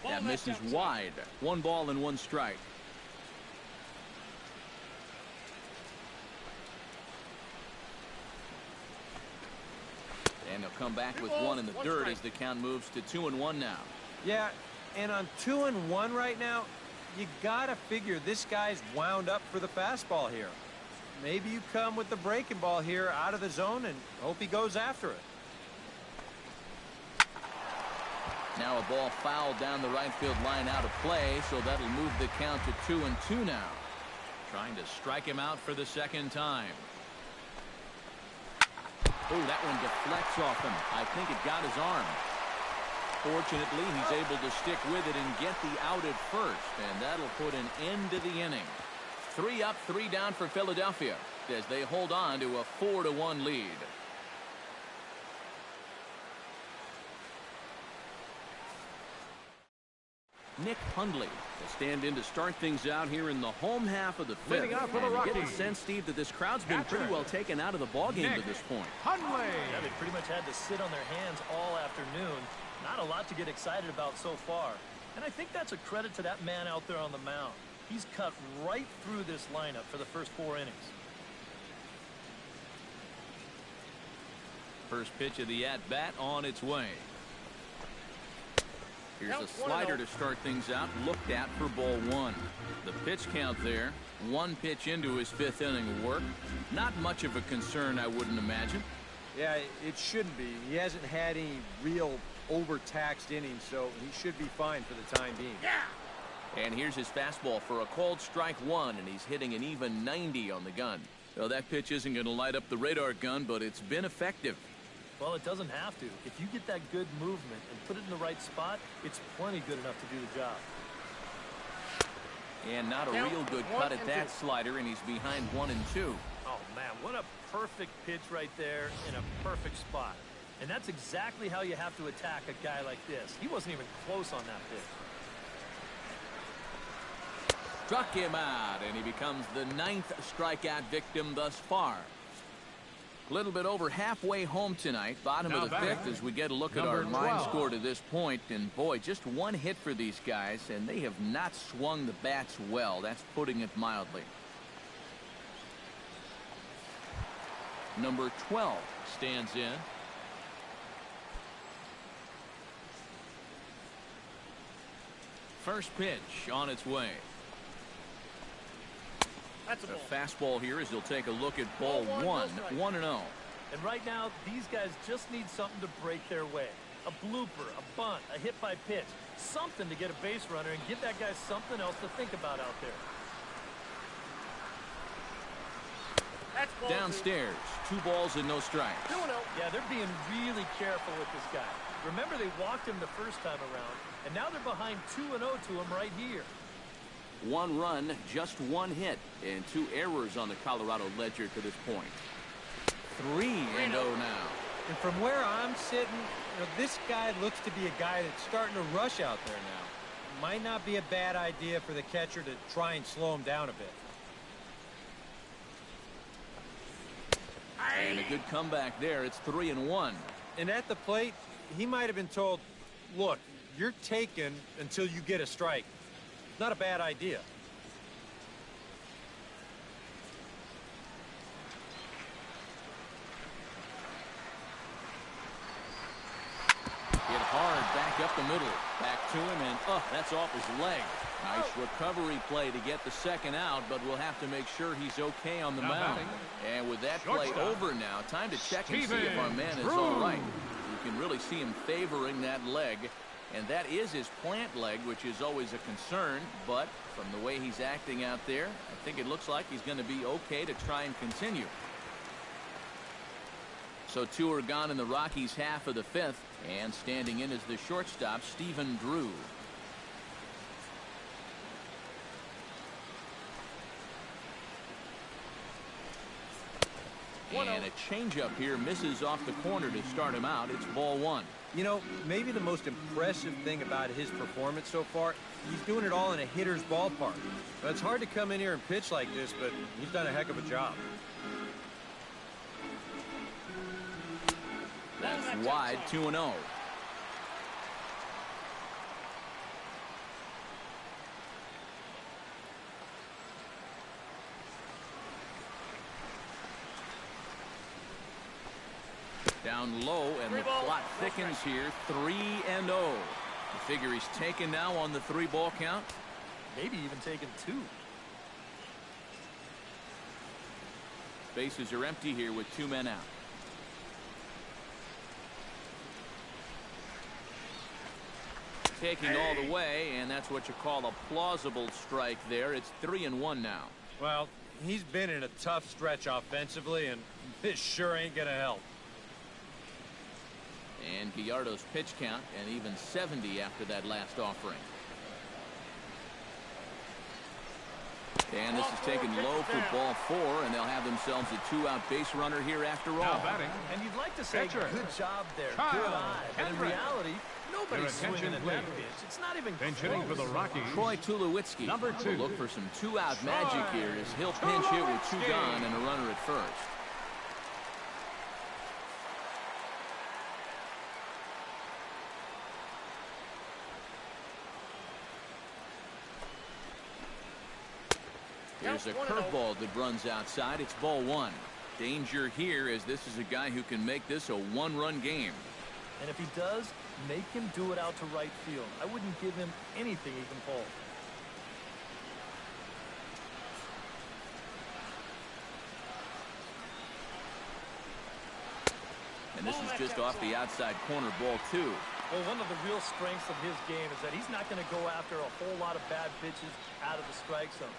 That misses wide. 1 ball and 1 strike. And they'll come back with 1 in the dirt as the count moves to 2-1 now. Yeah, and on 2-1 right now, you gotta figure this guy's wound up for the fastball here. Maybe you come with the breaking ball here out of the zone and hope he goes after it. Now a ball fouled down the right field line out of play, so that'll move the count to 2-2 now. Trying to strike him out for the 2nd time. Oh, that one deflects off him. I think it got his arm. Fortunately, he's able to stick with it and get the out at first, and that'll put an end to the inning. 3 up, 3 down for Philadelphia as they hold on to a 4-1 lead. Nick Hundley will stand in to start things out here in the home half of the 5th. Leading off for the and you get the Rockies. sense, Steve, that this crowd's been pretty well taken out of the ballgame to this point. Hundley. Yeah, they pretty much had to sit on their hands all afternoon. Not a lot to get excited about so far. And I think that's a credit to that man out there on the mound. He's cut right through this lineup for the first 4 innings. First pitch of the at-bat on its way. Here's a slider to start things out, looked at for ball 1. The pitch count there, 1 pitch into his 5th inning of work. Not much of a concern, I wouldn't imagine. Yeah, it shouldn't be. He hasn't had any real overtaxed innings, so he should be fine for the time being. And here's his fastball for a called strike 1, and he's hitting an even 90 on the gun. Well, that pitch isn't going to light up the radar gun, but it's been effective. Well, it doesn't have to. If you get that good movement and put it in the right spot, it's plenty good enough to do the job. And not a real good cut at that slider, and he's behind 1-2. Oh, man, what a perfect pitch right there in a perfect spot. And that's exactly how you have to attack a guy like this. He wasn't even close on that pitch. Struck him out, and he becomes the 9th strikeout victim thus far. A little bit over halfway home tonight, bottom of the 5th, as we get a look at our line score to this point. And boy, just one hit for these guys, and they have not swung the bats well. That's putting it mildly. Number 12 stands in. First pitch on its way. That's a fastball here as he'll take a look at ball 1, 1-0. And right now, these guys just need something to break their way. A blooper, a bunt, a hit by pitch. Something to get a base runner and give that guy something else to think about out there. Downstairs, 2 balls and no strikes. Yeah, they're being really careful with this guy. Remember, they walked him the first time around, and now they're behind 2-0 to him right here. 1 run, just 1 hit, and 2 errors on the Colorado ledger to this point. 3-0 now. And from where I'm sitting, this guy looks to be a guy that's starting to rush out there now. Might not be a bad idea for the catcher to try and slow him down a bit. And a good comeback there. It's 3-1. And at the plate, he might have been told, look, you're taken until you get a strike. Not a bad idea. Hit hard back up the middle. Back to him, and that's off his leg. Nice recovery play to get the second out, but we'll have to make sure he's okay on the mound. And with that play over now, time to check and see if our man is all right. You can really see him favoring that leg. And that is his plant leg, which is always a concern. But from the way he's acting out there, I think it looks like he's going to be okay to try and continue. So 2 are gone in the Rockies' half of the 5th. And standing in is the shortstop, Stephen Drew. And a changeup here misses off the corner to start him out. It's ball 1. Maybe the most impressive thing about his performance so far, he's doing it all in a hitter's ballpark. It's hard to come in here and pitch like this, but he's done a heck of a job. That's wide, 2-0. Down low, and the plot thickens here. 3-0. You figure he's taken now on the 3-ball count. Maybe even taken 2. Bases are empty here with 2 men out. Taking all the way, and that's what you call a plausible strike there. It's 3-1 now. Well, he's been in a tough stretch offensively, and this sure ain't gonna help. And Gallardo's pitch count, and even 70 after that last offering. And this is taken low for ball 4, and they'll have themselves a 2-out base runner here after all. And you'd like to say, good job there, good eye. But in reality, nobody's swinging at that pitch. It's not even close. For the Rockies, Troy Tulowitzki. Number 2. Look for some 2-out magic here as he'll pinch hit with 2 gone and a runner at first. There's a curveball that runs outside. It's ball 1. Danger here, as this is a guy who can make this a 1-run game. And if he does, make him do it out to right field. I wouldn't give him anything he can pull. And this is just off the outside corner, ball 2. Well, one of the real strengths of his game is that he's not going to go after a whole lot of bad pitches out of the strike zone.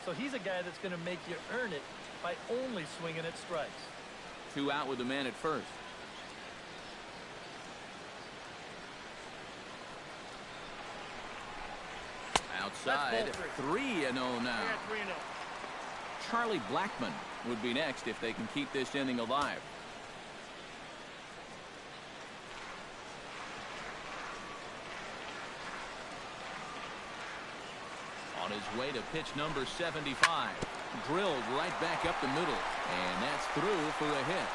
So he's a guy that's going to make you earn it by only swinging at strikes. 2 out with the man at first. outside. 3-0 now. Charlie Blackmon would be next if they can keep this inning alive. On his way to pitch number 75. Drilled right back up the middle. And that's through for a hit.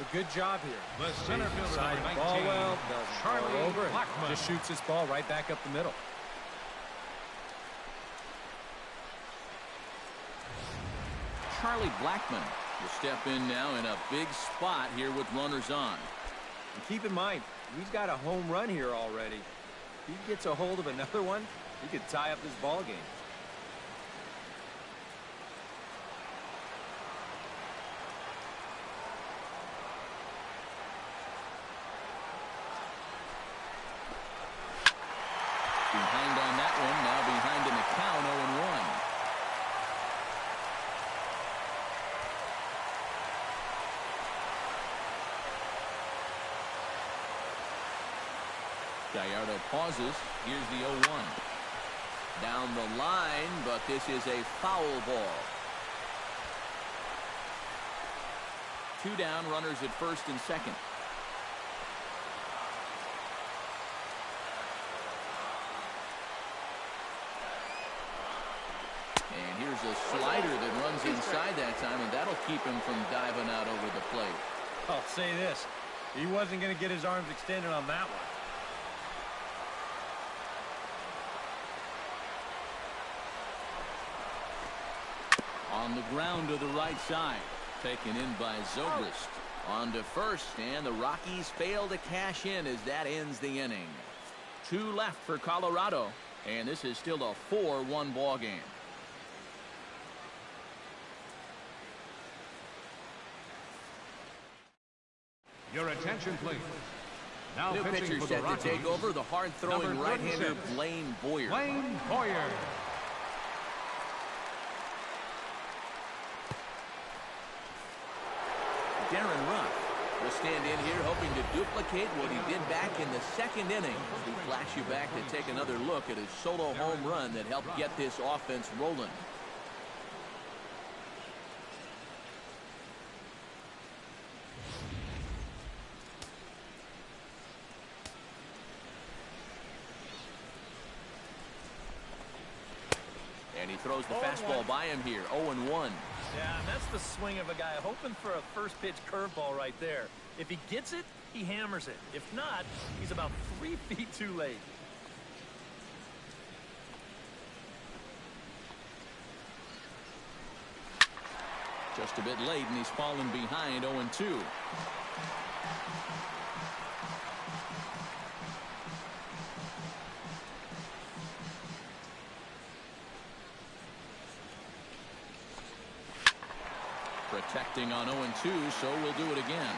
A good job here. The center fielder, Side number ball 19, well, doesn't Charlie go over, Blackmon. just shoots this ball right back up the middle. Charlie Blackmon will step in now in a big spot here with runners on. And keep in mind, he's got a home run here already. If he gets a hold of another one, he could tie up this ball game. Behind on that one, now behind in the count, 0-1. Gallardo pauses. Here's the 0-1. Down the line, but this is a foul ball. 2 down, runners at first and second. And here's a slider that runs inside that time, and that'll keep him from diving out over the plate. I'll say this, he wasn't going to get his arms extended on that one. On the ground to the right side. Taken in by Zobrist. On to first, and the Rockies fail to cash in as that ends the inning. 2 left for Colorado, and this is still a 4-1 ball game. Your attention, please. Now New pitching pitcher for set the to take Rockies, over, the hard-throwing number right-hander 36, Blaine Boyer. Blaine Boyer. Darren Ruff will stand in here hoping to duplicate what he did back in the second inning. We flash you back to take another look at his solo home run that helped get this offense rolling. And he throws the fastball by him here. 0-1. Yeah, and that's the swing of a guy hoping for a first pitch curveball right there. If he gets it, he hammers it. If not, he's about 3 feet too late. Just a bit late, and he's fallen behind 0-2. Protecting on 0-2, so we'll do it again.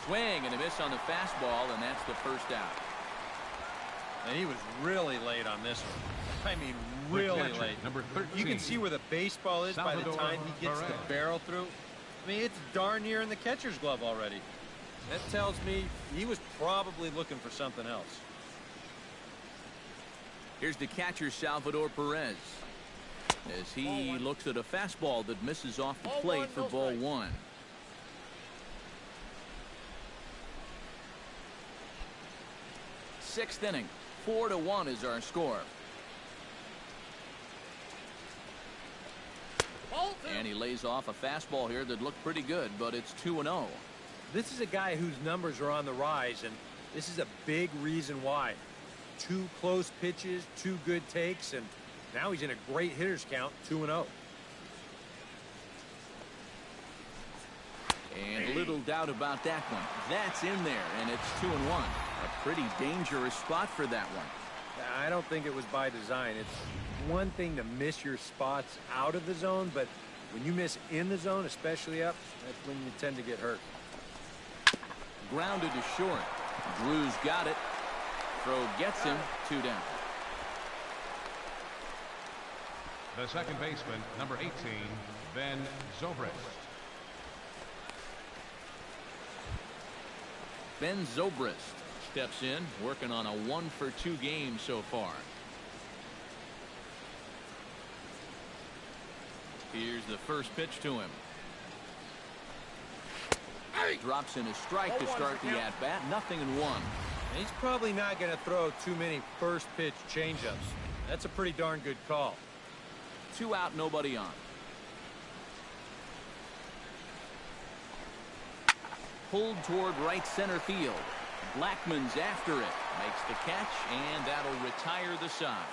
Swing and a miss on the fastball, and that's the first out. And he was really late on this one. I mean, really catcher, late. number 13, you can see where the baseball is by the Salvador time he gets the Perez. barrel through. I mean, it's darn near in the catcher's glove already. That tells me he was probably looking for something else. Here's the catcher, Salvador Perez, as he looks at a fastball that misses off the plate for ball 1. Sixth inning, 4-1 is our score. And he lays off a fastball here that looked pretty good, but it's 2-0. This is a guy whose numbers are on the rise, and this is a big reason why. 2 close pitches, 2 good takes, and now he's in a great hitter's count, 2-0. And little doubt about that one. That's in there, and it's 2-1. A pretty dangerous spot for that one. I don't think it was by design. It's one thing to miss your spots out of the zone, but when you miss in the zone, especially up, that's when you tend to get hurt. Grounded to short. Drew's got it. Throw gets him. 2 down. The second baseman, number 18, Ben Zobrist. Ben Zobrist steps in, working on a 1-for-2 game so far. Here's the first pitch to him. Drops in a strike to start the at-bat. 0-1. He's probably not going to throw too many first pitch changeups. That's a pretty darn good call. 2 out, nobody on. Pulled toward right center field. Blackmon's after it. Makes the catch, and that'll retire the side.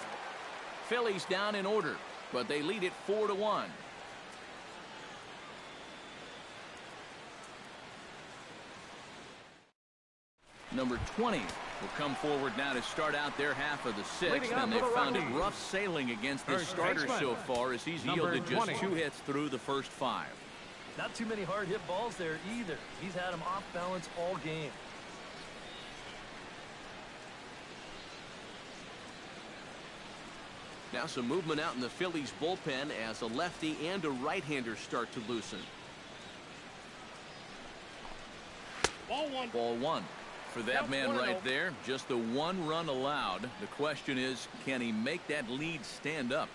Phillies down in order, but they lead it 4-1. Number 20 will come forward now to start out their half of the 6th, and they've found it rough sailing against this starter so far as he's yielded just 2 hits through the first 5. Not too many hard hit balls there either. He's had them off balance all game. Now some movement out in the Phillies bullpen as a lefty and a right-hander start to loosen. Ball one. For that man right there, just the 1 run allowed. The question is, can he make that lead stand up?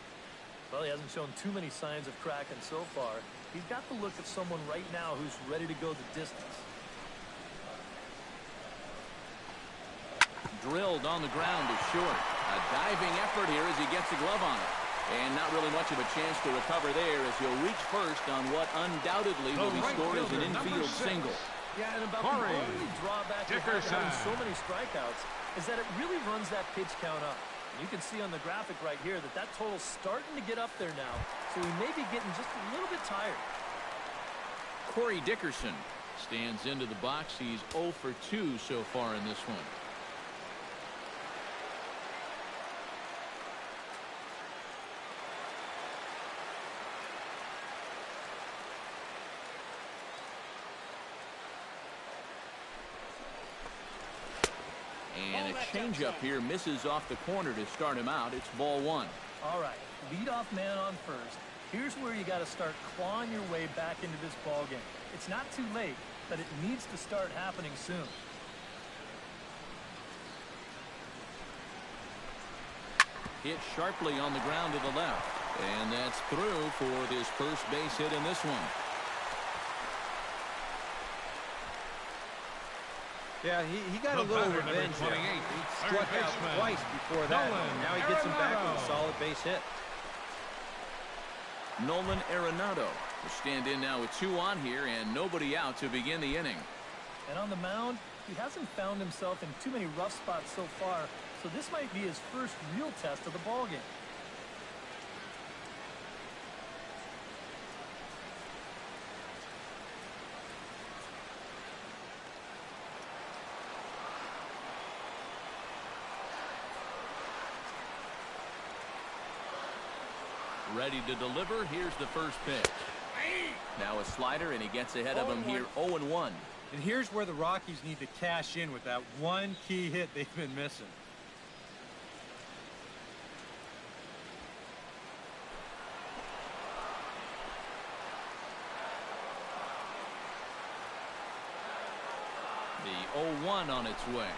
Well, he hasn't shown too many signs of cracking so far. He's got the look of someone right now who's ready to go the distance. Drilled on the ground to short. A diving effort here as he gets the glove on it. And not really much of a chance to recover there as he'll reach first on what undoubtedly will be scored as an infield single. Yeah, and about the only drawback of having so many strikeouts is that it really runs that pitch count up. And you can see on the graphic right here that total's starting to get up there now, so he may be getting just a little bit tired. Corey Dickerson stands into the box. He's 0 for 2 so far in this one. And a changeup here misses off the corner to start him out. It's ball 1. All right, leadoff man on first. Here's where you got to start clawing your way back into this ball game. It's not too late, but it needs to start happening soon. Hit sharply on the ground to the left. And that's through for this first base hit in this one. Yeah, he got a little revenge there. He struck out twice before that. Now he gets him back with a solid base hit. Nolan Arenado will stand in now with 2 on here and nobody out to begin the inning. And on the mound, he hasn't found himself in too many rough spots so far, so this might be his first real test of the ball game. Ready to deliver. Here's the first pitch. Now a slider, and he gets ahead of him here 0-1. And here's where the Rockies need to cash in with that one key hit they've been missing. The 0-1 on its way.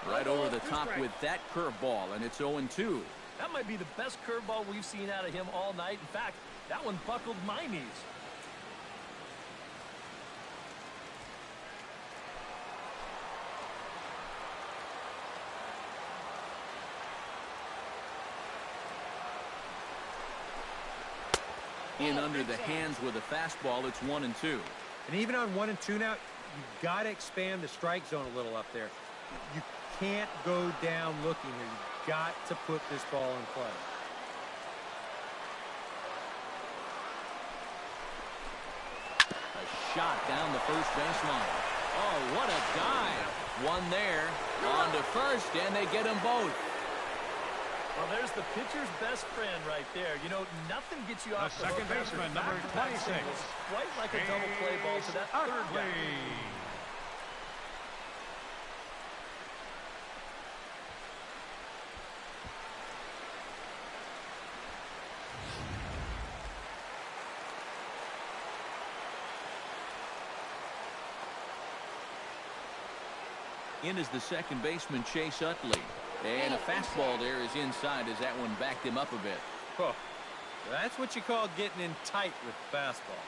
Right over the top with that curveball, and it's 0-2. That might be the best curveball we've seen out of him all night. In fact, that one buckled my knees. In under the hands with a fastball, it's 1-2. And even on 1-2 now, you've got to expand the strike zone a little up there. You can't go down looking here. You've got to put this ball in play. A shot down the first baseline. Oh, what a dive. One there, on to first, and they get them both. Well, there's the pitcher's best friend right there. You know, nothing gets you off the second baseman, number 26. Quite like a double play ball to that third guy. In is the second baseman, Chase Utley. And a fastball there is inside as that one backed him up a bit. Oh, that's what you call getting in tight with the fastball.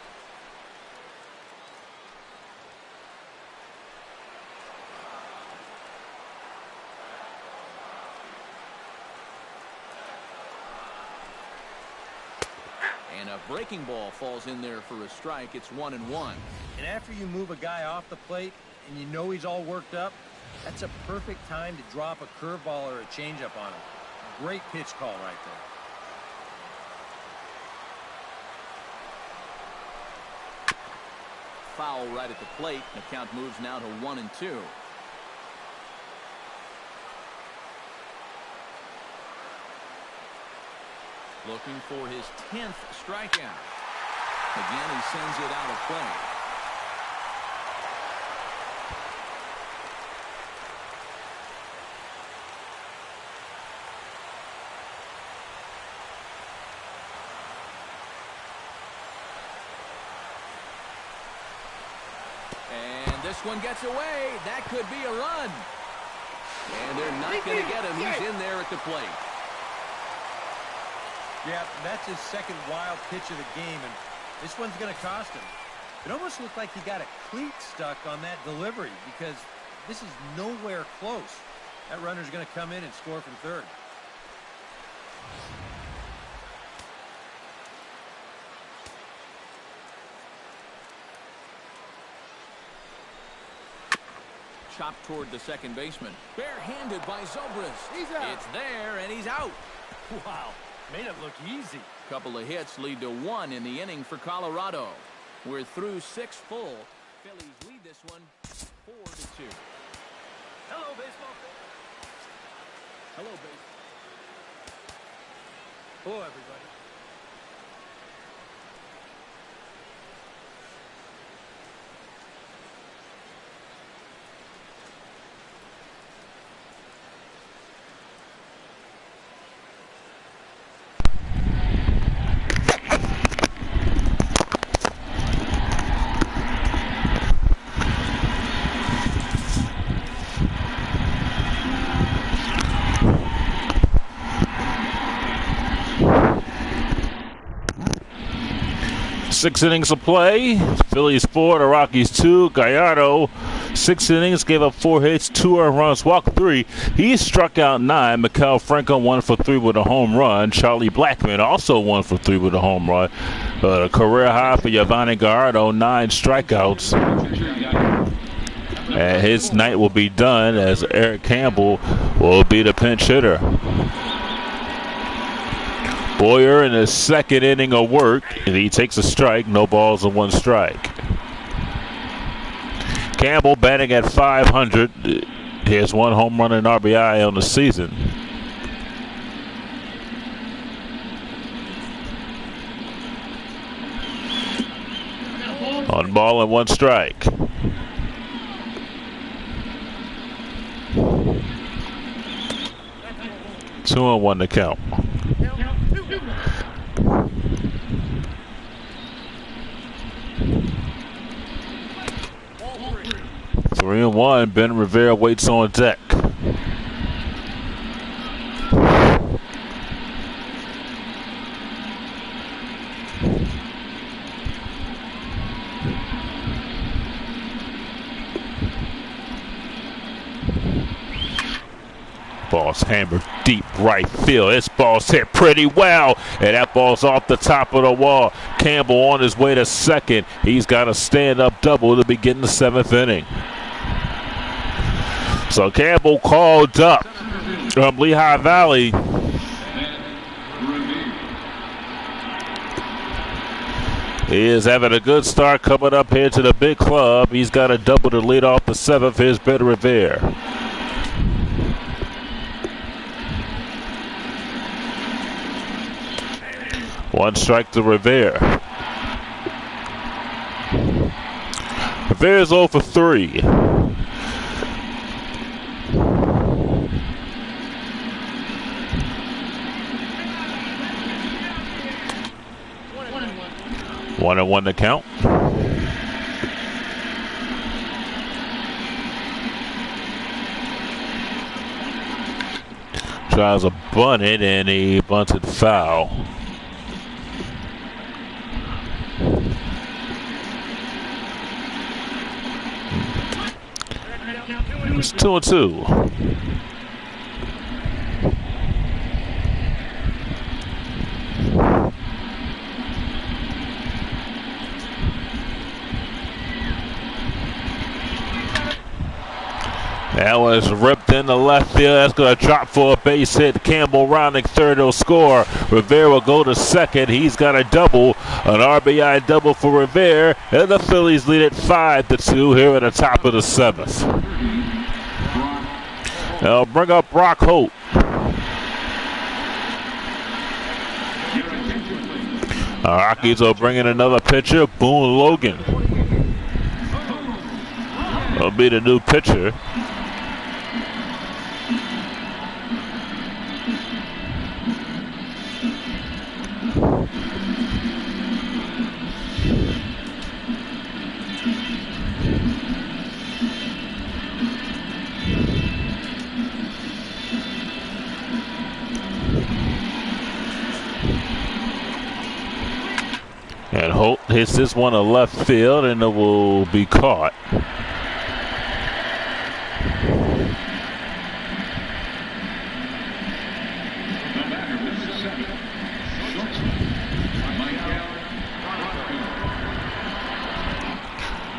And a breaking ball falls in there for a strike. It's 1-1. And after you move a guy off the plate and you know he's all worked up, that's a perfect time to drop a curveball or a changeup on him. Great pitch call right there. Foul right at the plate. The count moves now to 1-2. Looking for his 10th strikeout. Again, he sends it out of play. And this one gets away. That could be a run. And they're not going to get him. He's in there at the plate. Yeah, that's his second wild pitch of the game, and this one's going to cost him. It almost looked like he got a cleat stuck on that delivery because this is nowhere close. That runner's going to come in and score from third. Chopped toward the second baseman. Barehanded by Zobrist. He's out. It's there, and he's out. Wow. Made it look easy. Couple of hits lead to 1 in the inning for Colorado. We're through 6 full. Phillies lead this one 4-2. Hello, baseball fans. Hello, baseball. Hello, everybody. Six innings of play. Phillies 4, the Rockies 2. Gallardo, 6 innings, gave up 4 hits, 2 earned runs, walked 3. He struck out 9. Maikel Franco 1 for 3 with a home run. Charlie Blackmon also 1 for 3 with a home run. A career high for Yovani Gallardo, 9 strikeouts. And his night will be done as Eric Campbell will be the pinch hitter. Boyer in his second inning of work, and he takes a strike. No balls and 1 strike. Campbell batting at .500. He has 1 home run and RBI on the season. On ball and 1 strike. Two and 1 to count. 3-1. Ben Rivera waits on deck. Ball's hammered deep right field. This ball's hit pretty well, and that ball's off the top of the wall. Campbell on his way to second. He's got a stand-up double to begin the 7th inning. So Campbell called up from Lehigh Valley. He is having a good start coming up here to the big club. He's got a double to lead off the 7th. Here's Ben Rivera. One strike to Rivera. Rivera's 0 for 3. One and 1 to count. Tries to bunt it, and he bunted foul. It's 2-2. That was ripped in the left field. That's going to drop for a base hit. Campbell rounding third will score. Revere will go to second. He's got a double, an RBI double for Revere, and the Phillies lead it 5-2 here at the top of the 7th. They'll bring up Brock Holt. The Rockies will bring in another pitcher, Boone Logan. Will be the new pitcher. And Holt hits this one to left field, and it will be caught.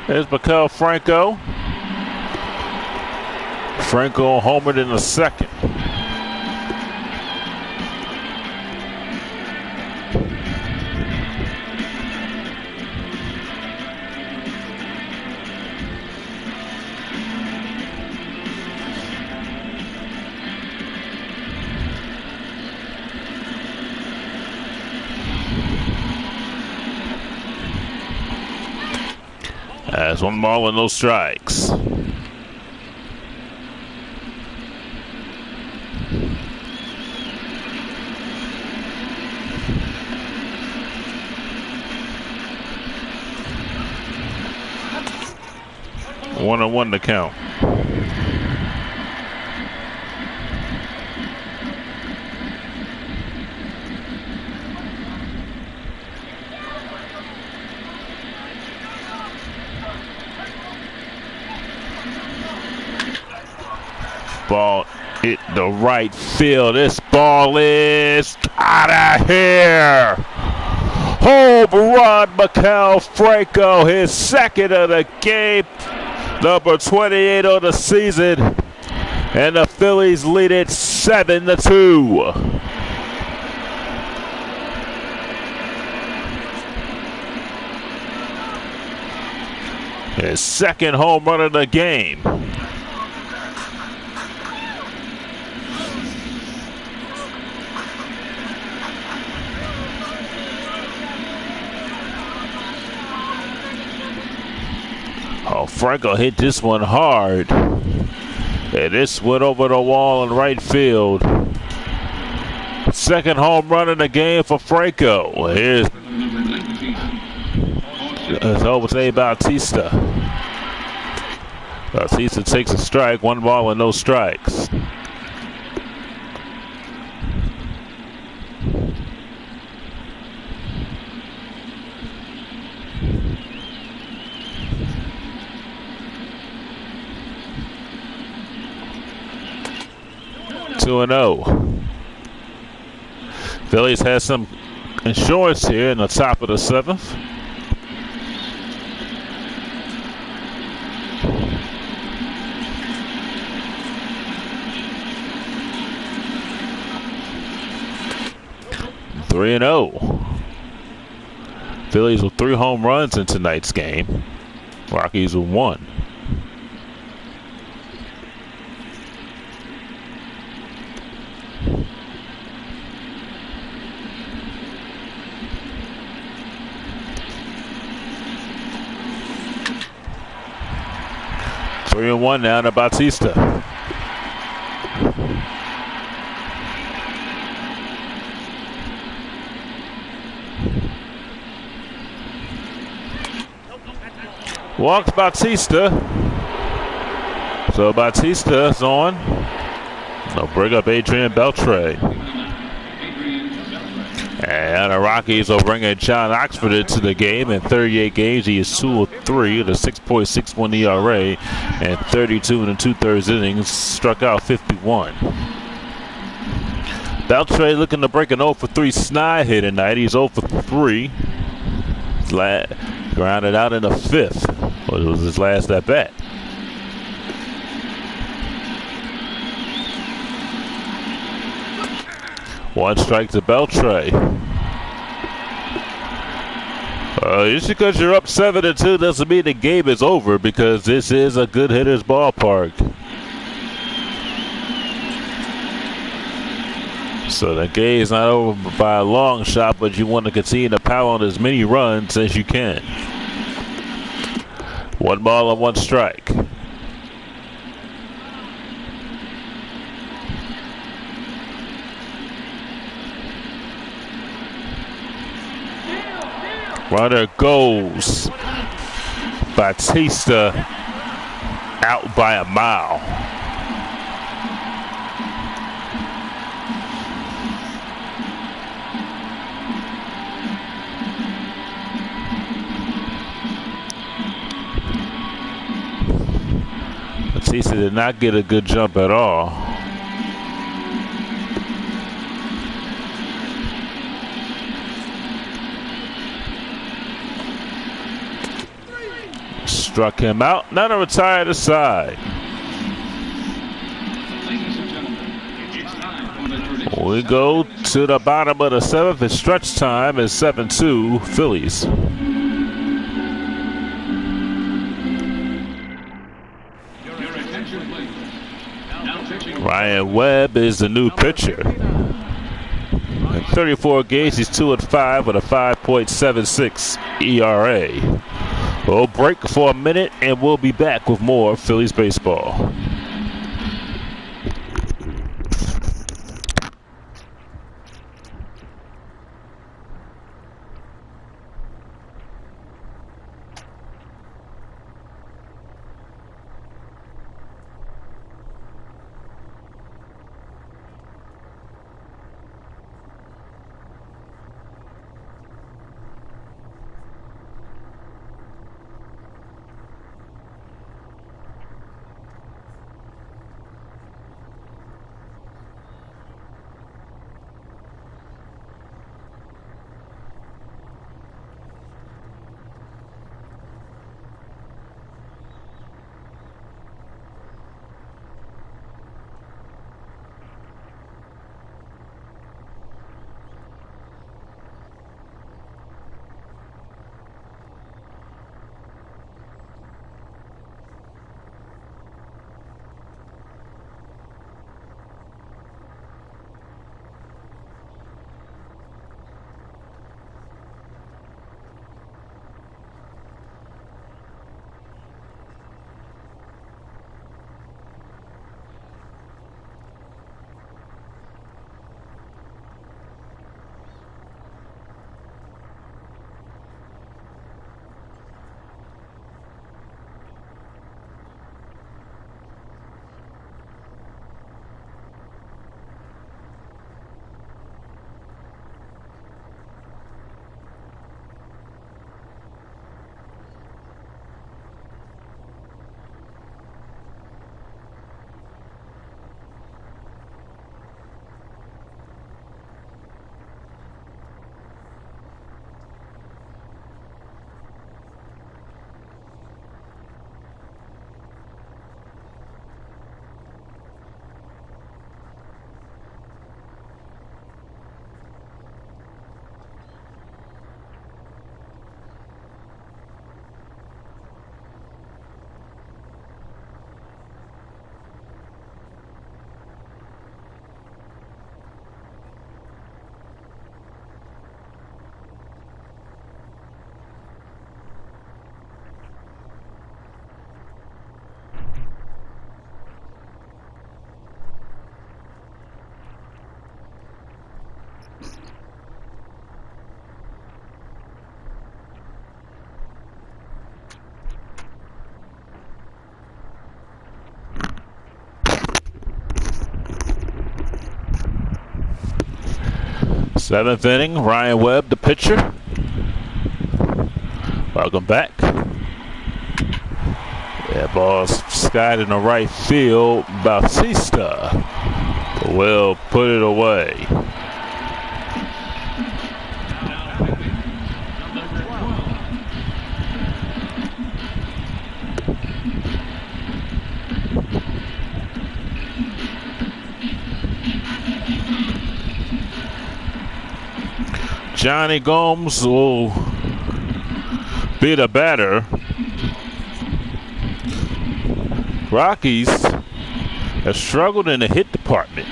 There's Maikel Franco. Franco homered in the second. As 1 ball and no strikes. One and one to count. Ball hit the right field. This ball is out of here. Home run, Maikel Franco, his second of the game, number 28 on the season, and the Phillies lead it 7-2. His second home run of the game. Oh, Franco hit this one hard. And this went over the wall in right field. Second home run in the game for Franco. Here's Jose Bautista. Bautista takes a strike, 1 ball and no strikes. Two and 0. Phillies has some insurance here in the top of the 7th. Three and 0. Phillies with 3 home runs in tonight's game. Rockies with 1. Three and 1 now to Bautista. Walks Bautista. So Bautista's on. They'll bring up Adrian Beltre. And the Rockies will bring in John Oxford into the game. In 38 games, he is 2-3 with a 6.61 ERA and 32 and 2/3 innings. Struck out 51. Beltre looking to break an 0-for-3 snide here tonight. He's 0-for-3. Grounded out in the 5th. Well, it was his last at bat. One strike to Beltre. Just because you're up 7-2 doesn't mean the game is over, because this is a good hitter's ballpark. So the game is not over by a long shot, but you want to continue to power on as many runs as you can. 1 ball and 1 strike. Runner goes. Batista out by a mile. Batista did not get a good jump at all. Struck him out. Now to retire to side. We go to the bottom of the 7th. It's stretch time. It's 7-2 Phillies. Ryan Webb is the new pitcher. In 34 games, he's 2-5 with a 5.76 ERA. We'll break for a minute, and we'll be back with more Phillies baseball. Seventh inning, Ryan Webb, the pitcher. Welcome back. Yeah, ball's skied in the right field. Bautista will put it away. Johnny Gomes will be the batter. Rockies have struggled in the hit department.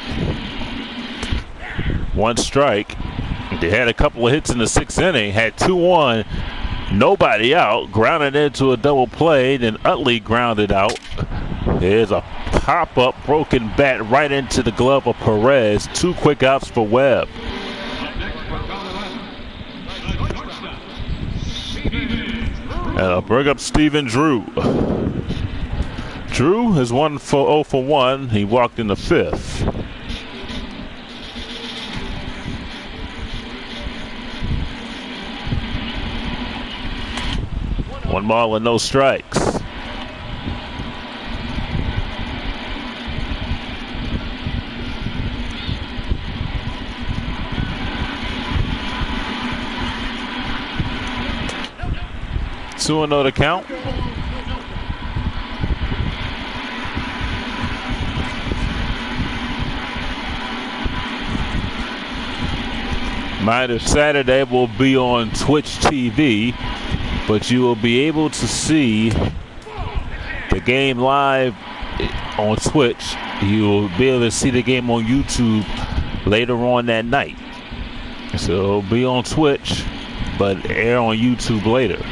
One strike. They had a couple of hits in the sixth inning. Had 2-1. Nobody out. Grounded into a double play. Then Utley grounded out. There's a pop-up broken bat right into the glove of Perez. 2 quick outs for Webb. And I'll bring up Stephen Drew. Drew has 0 for 1. He walked in the 5th. One ball and no strikes. Two and 0 to count. Might have Saturday will be on Twitch TV, but you will be able to see the game live on Twitch. You will be able to see the game on YouTube later on that night. So it'll be on Twitch, but air on YouTube later.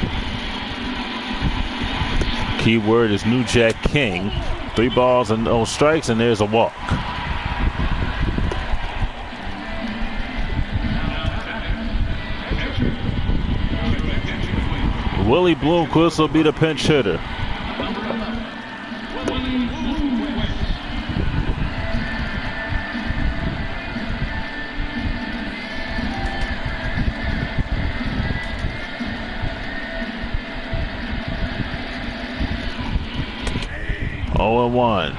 Keyword is New Jack King. 3 balls and no strikes, and there's a walk. Willie Bloomquist will be the pinch hitter. Oh, 1.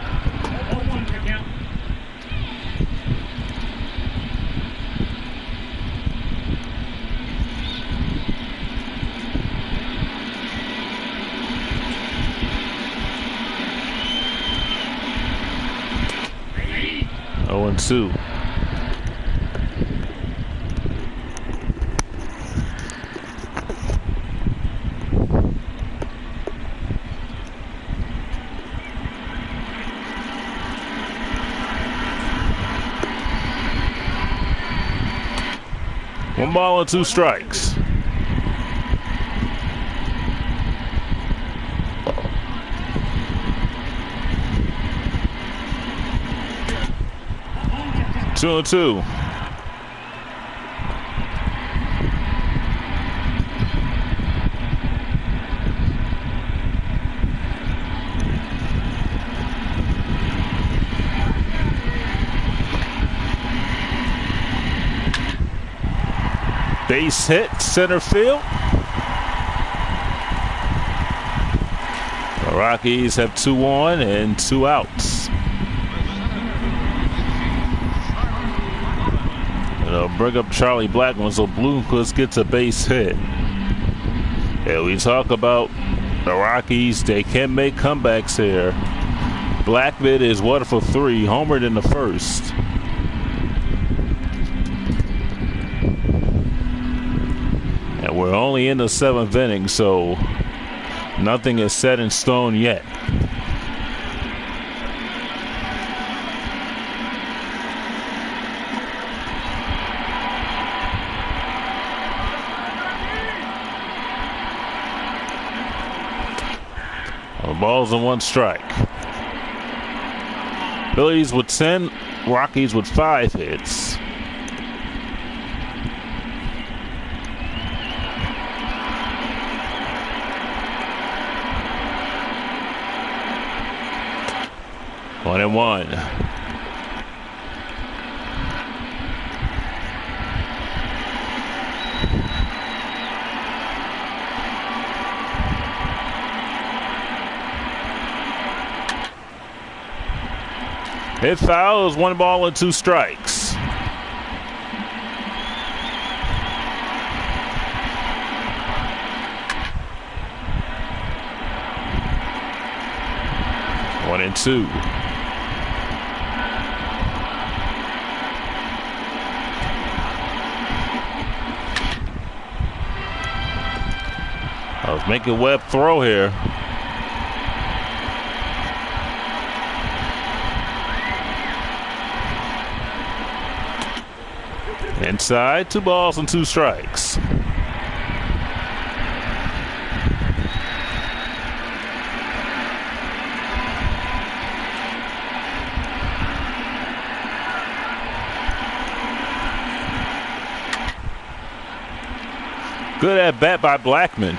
Oh, 2. One ball and 2 strikes. Two and 2. Base hit, center field. The Rockies have 2 on and 2 outs. And they'll bring up Charlie Blackmon, so Bloomquist gets a base hit. And we talk about the Rockies, they can make comebacks here. Blackmon is 1 for 3, homered in the first. And we're only in the 7th inning, so nothing is set in stone yet. Balls and 1 strike. Phillies with 10, Rockies with 5 hits. One and 1. Hit foul. It was 1 ball and 2 strikes. One and 2. I was making Webb throw here. Inside, 2 balls and 2 strikes. Good at bat by Blackman.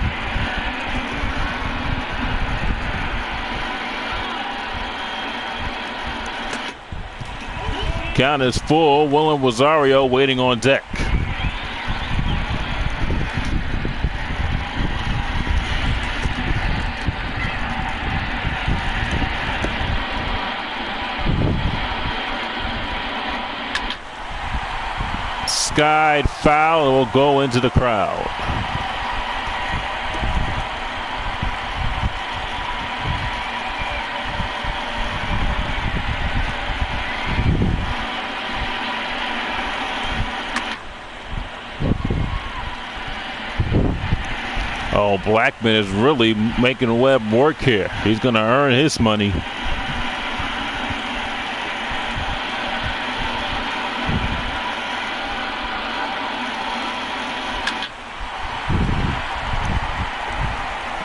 Count is full. Willem Rosario waiting on deck. Skied foul. It will go into the crowd. Oh, Blackman is really making Webb work here. He's going to earn his money.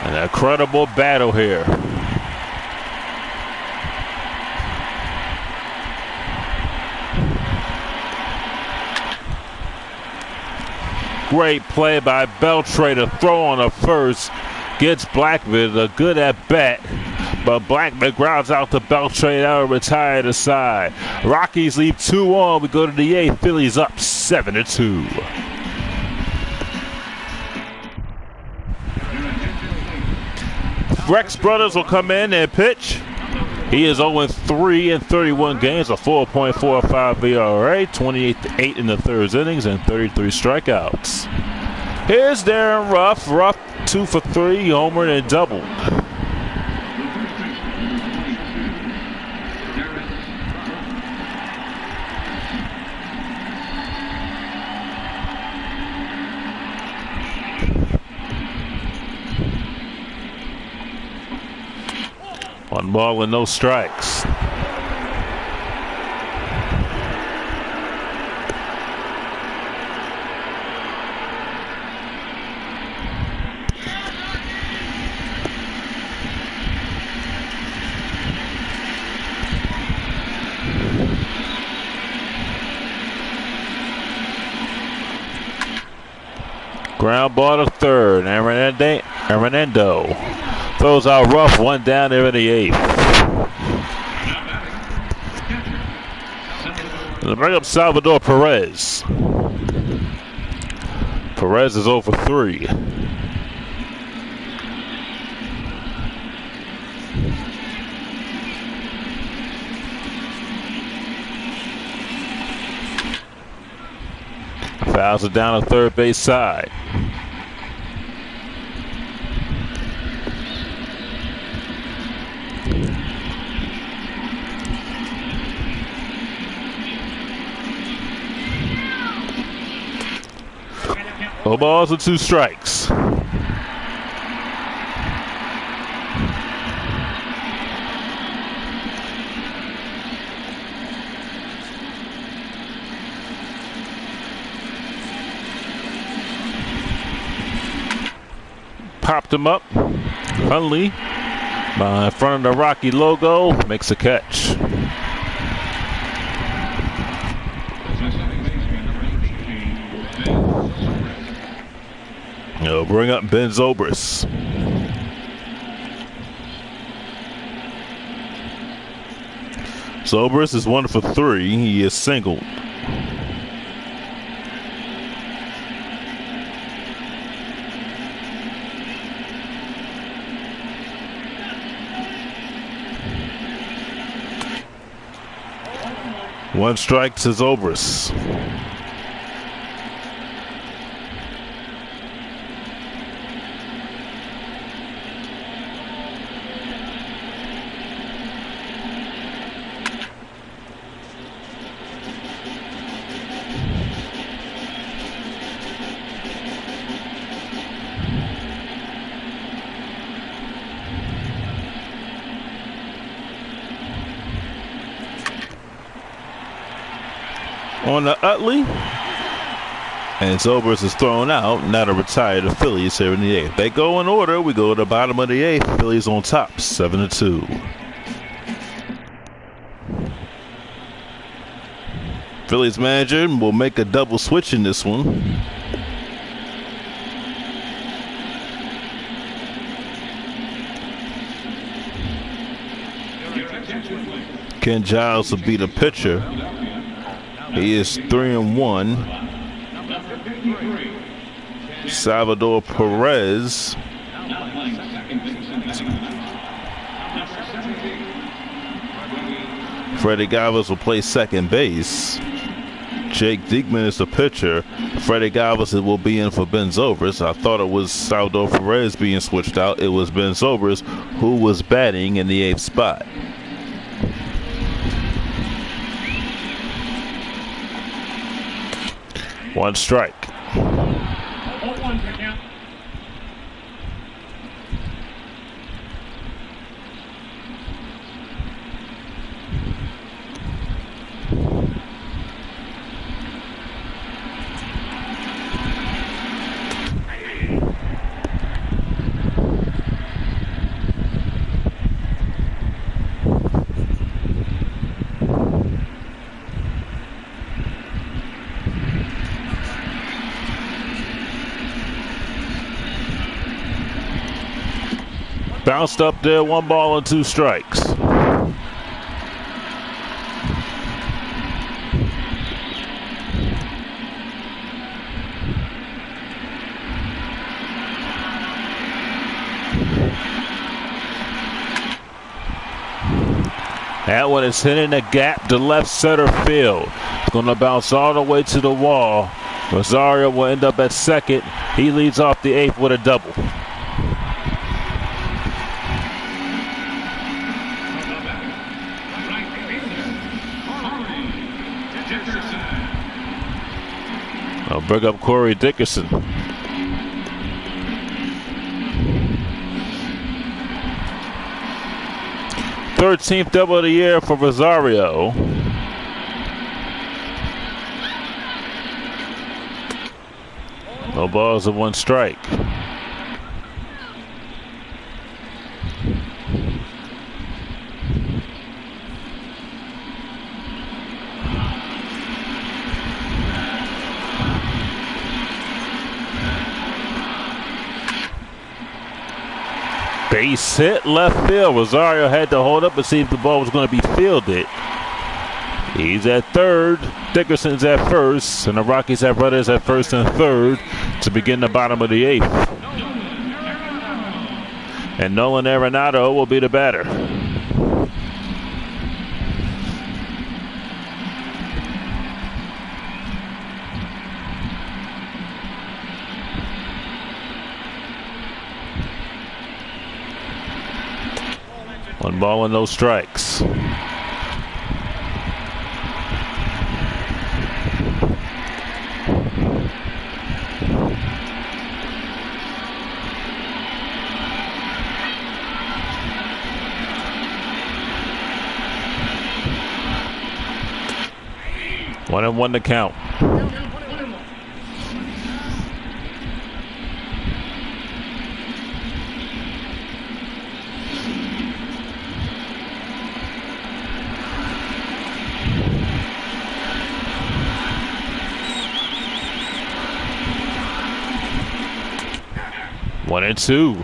An incredible battle here. Great play by Beltre to throw on a first. Gets Blackman a good at bat. But Blackman grounds out to Beltre now and retire to side. Rockies leave 2 on. We go to the 8th. Phillies up 7-2. Rex Brothers will come in and pitch. He is 0-3 in 31 games, a 4.45 ERA, 28-8 in the third innings, and 33 strikeouts. Here's Darren Ruff. Ruff 2 for 3, homered and doubled. One ball and no strikes. Ground ball to third. Arenando throws out Ruff, 1 down there in the 8th. They bring up Salvador Perez. Perez is 0 for 3. Fouls it down the third base side. No balls and 2 strikes. Popped him up. Hunley, in front of the Rocky logo, makes a catch. He'll bring up Ben Zobrist. Zobrist is 1 for 3. He is singled. One strike to Zobrist. On the Utley, and Zobrist is thrown out. Now to retire the Phillies here in the 8th. They go in order. We go to the bottom of the 8th. Phillies on top, 7-2. Phillies manager will make a double switch in this one. Ken Giles will be the pitcher. He is 3-1. Salvador Perez. Freddie Galvis will play second base. Jake Diekman is the pitcher. Freddie Galvis will be in for Ben Zobrist. I thought it was Salvador Perez being switched out. It was Ben Zobrist who was batting in the 8th spot. One strike. Bounced up there, 1 ball and 2 strikes. That one is hitting the gap to left center field. It's going to bounce all the way to the wall. Rosario will end up at second. He leads off the 8th with a double. I'll bring up Corey Dickerson. Thirteenth double of the year for Rosario. No balls and 1 strike. Base hit left field. Rosario had to hold up and see if the ball was going to be fielded. He's at third. Dickerson's at first. And the Rockies have runners at first and third to begin the bottom of the 8th. And Nolan Arenado will be the batter. One ball and no strikes. One and one to count. One and two.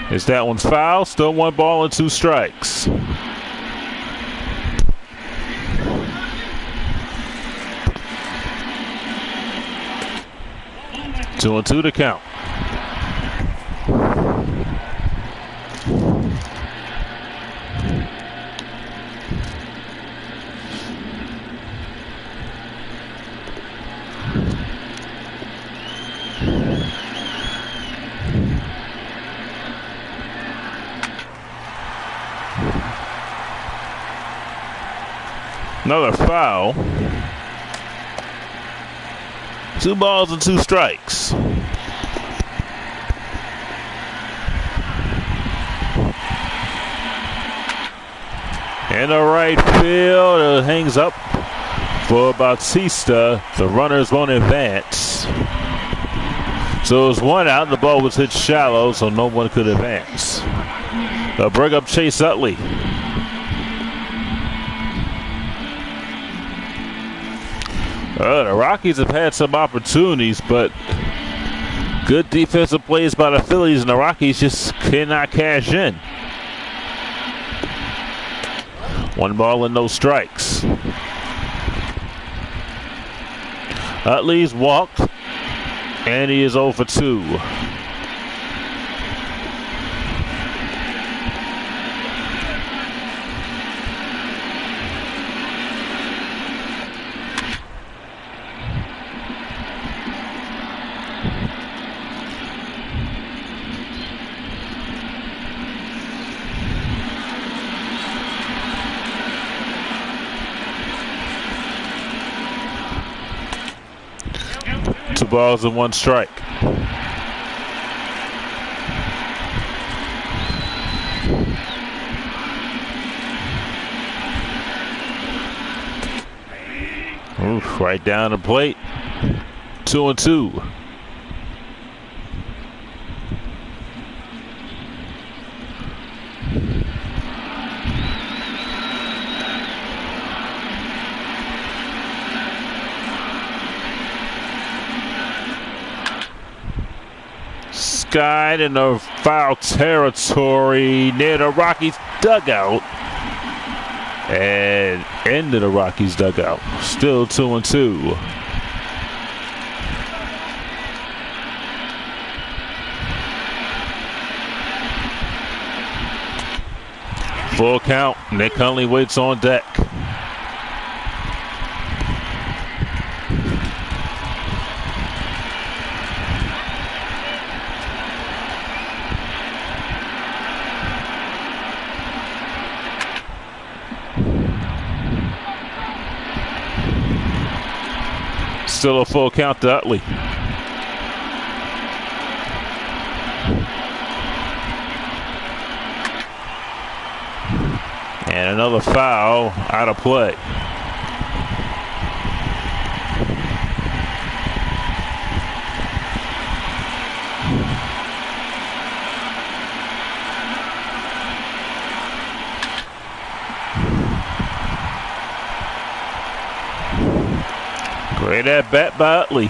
As that one's foul, still 1 ball and 2 strikes. 2-2 to count. Another foul. 2 balls and 2 strikes. In the right field, it hangs up for Bautista. The runners won't advance. So it was 1 out. The ball was hit shallow, so no one could advance. They'll bring up Chase Utley. The Rockies have had some opportunities, but good defensive plays by the Phillies, and the Rockies just cannot cash in. 1 ball and no strikes. Utley's walked, and he is 0 for 2. Balls and 1 strike. Oof, right down the plate. 2-2. Skied in the foul territory near the Rockies dugout and into the Rockies dugout. Still 2-2. Full count. Nick Hundley waits on deck. Still a full count to Utley. And another foul out of play. Great at bat by Utley.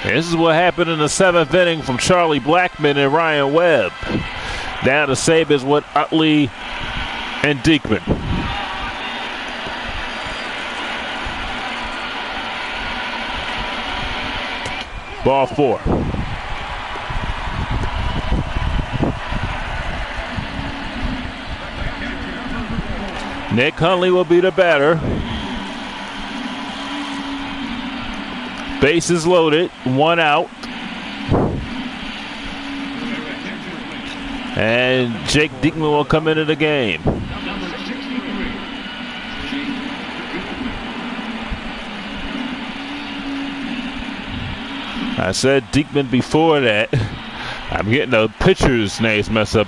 This is what happened in the 7th inning from Charlie Blackmon and Ryan Webb. Now the save is with Utley and Diekman. Ball 4. Nick Hundley will be the batter. Bases loaded, 1 out. And Jake Diekman will come into the game. I said Diekman before that. I'm getting the pitcher's names messed up.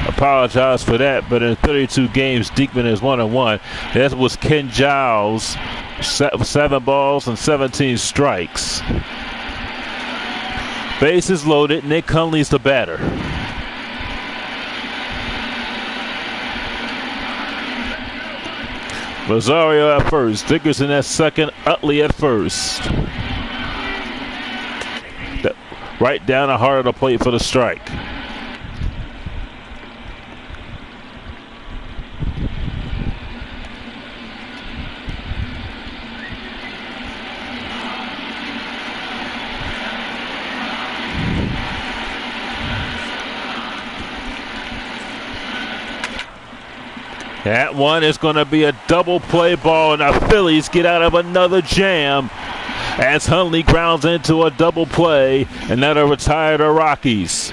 Apologize for that, but in 32 games, Diekman is 1-1. That was Ken Giles, 7 balls and 17 strikes. Bases loaded. Nick Hundley's the batter. Rosario at first. Dickerson at second. Utley at first. Right down the heart of the plate for the strike. That one is going to be a double play ball, and the Phillies get out of another jam as Hundley grounds into a double play, and that'll retire the Rockies.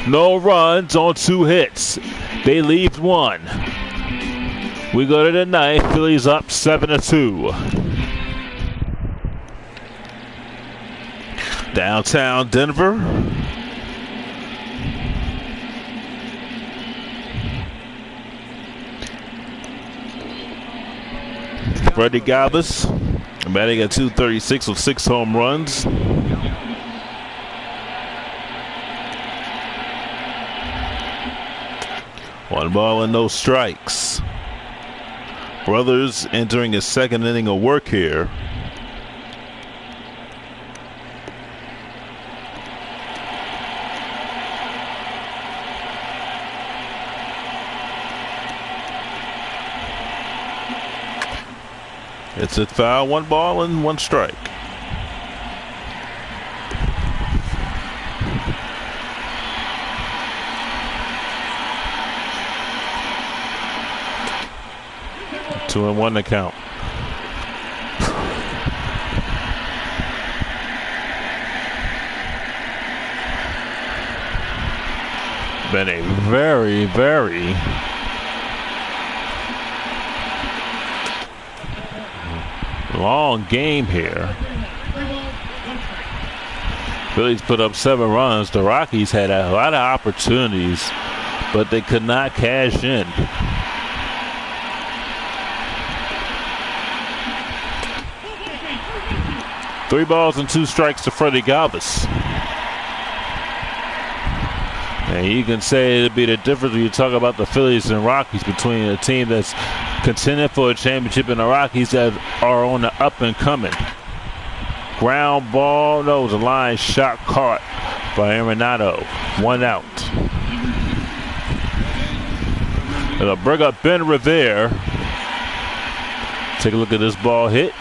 No runs on 2 hits. They leave 1. We go to the 9th. Phillies up 7-2. Downtown Denver. Freddie Galvis batting at .236 with 6 home runs. One ball and no strikes. Brothers entering his 2nd inning of work here. It's a foul, 1 ball and 1 strike. Two and 1 to count. Been a very, very long game here. Phillies put up 7 runs. The Rockies had a lot of opportunities, but they could not cash in. Three balls and 2 strikes to Freddie Galvis. And you can say it'd be the difference when you talk about the Phillies and Rockies between a team that's contending for a championship and the Rockies that are on the up and coming. Ground ball, no, it was a line shot caught by Arenado. 1 out. It'll bring up Ben Revere. Take a look at this ball hit.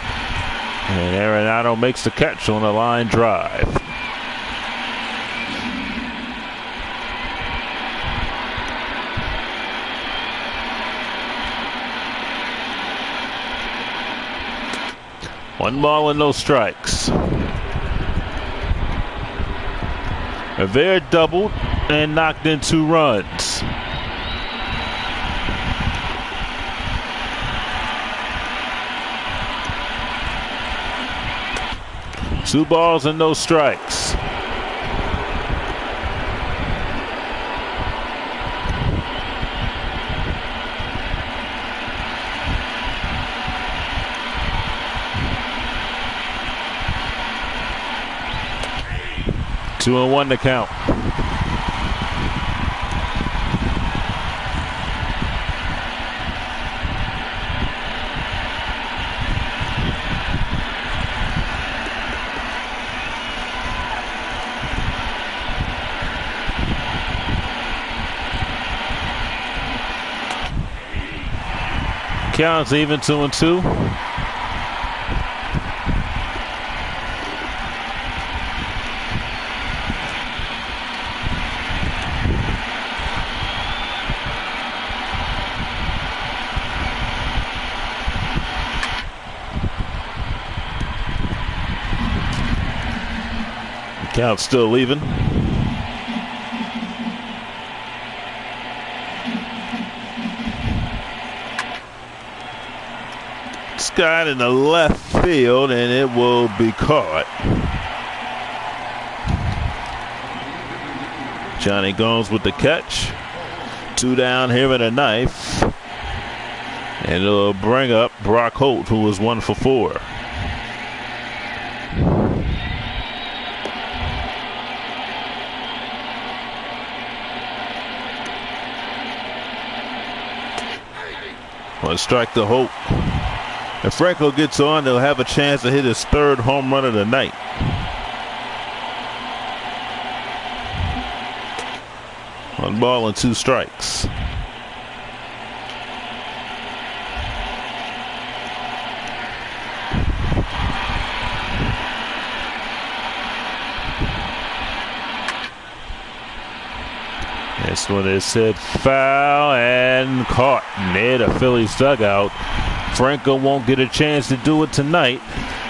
And Arenado makes the catch on a line drive. One ball and no strikes. Revere doubled and knocked in 2 runs. Two balls and no strikes. Two and 1 to count. Counts even 2 and 2. Count still leaving. Scott in the left field, and it will be caught. Johnny Gomes with the catch. 2 down here in the 9th. And it'll bring up Brock Holt, who was 1 for 4. One strike to Holt. If Franco gets on, they'll have a chance to hit his 3rd home run of the night. One ball and 2 strikes. This one is hit foul and caught near the Phillies dugout. Franco won't get a chance to do it tonight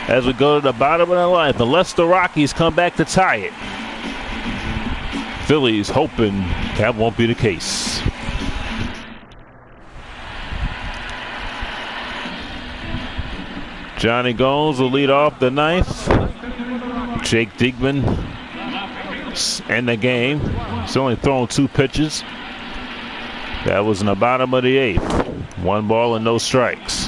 as we go to the bottom of the ninth, unless the Rockies come back to tie it. Phillies hoping that won't be the case. Johnny Gomes will lead off the ninth. Jake Diekman in the game. He's only thrown 2 pitches. That was in the bottom of the 8th. 1 ball and no strikes.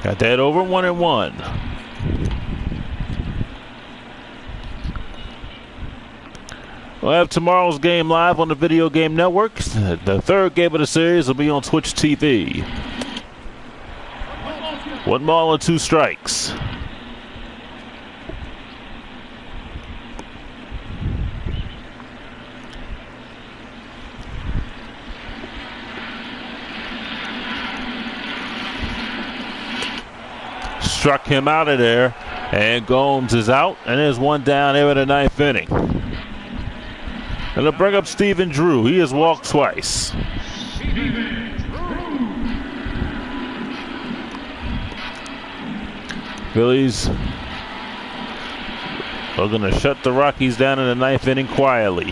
Got that over 1-1. We'll have tomorrow's game live on the Video Game Network. The 3rd game of the series will be on Twitch TV. 1 ball and 2 strikes. Struck him out of there, and Gomes is out, and there's 1 down there in the 9th inning. And they'll bring up Stephen Drew. He has walked twice. Phillies are going to shut the Rockies down in the 9th inning quietly.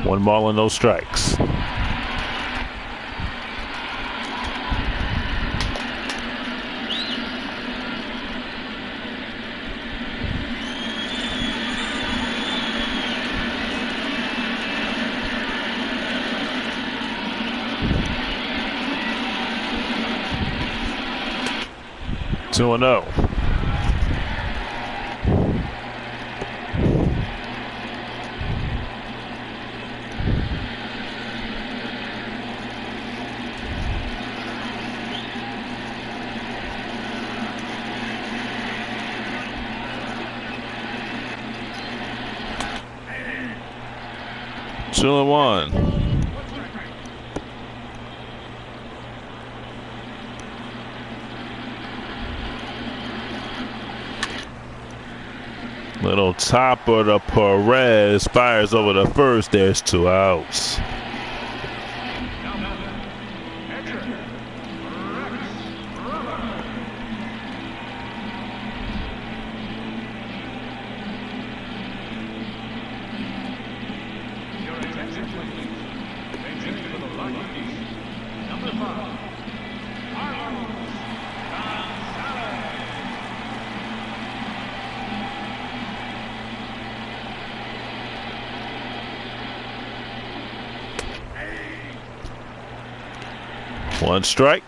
1 ball and no strikes. Two and 0. Two and 1. Little topper to Perez, fires over the first. There's 2 outs. One strike.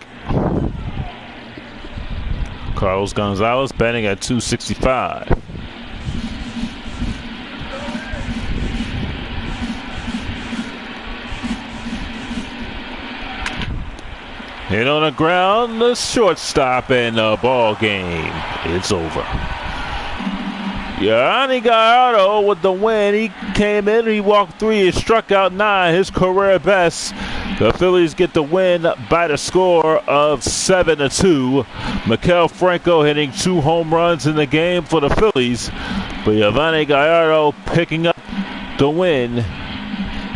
Carlos Gonzalez batting at .265. Hit on the ground, the shortstop, and the ball game. It's over. Yanni Gallardo with the win. He came in, he walked 3, he struck out 9, his career best. The Phillies get the win by the score of 7-2. Maikel Franco hitting 2 home runs in the game for the Phillies. But Yanni Gallardo picking up the win.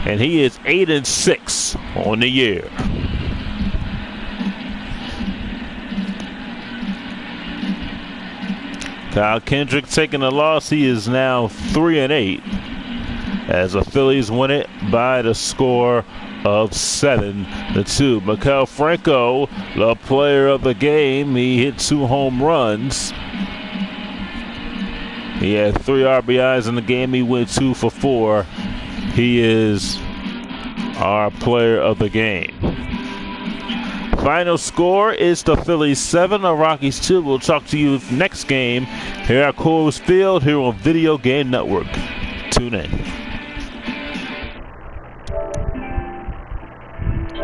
And he is 8-6 on the year. Kyle Kendrick taking the loss. He is now 3-8 as the Phillies win it by the score of 7-2. Maikel Franco, the player of the game. He hit 2 home runs. He had 3 RBIs in the game. He went 2 for 4. He is our player of the game. Final score is the Phillies 7, the Rockies 2. We'll talk to you next game here at Coors Field here on Video Game Network. Tune in.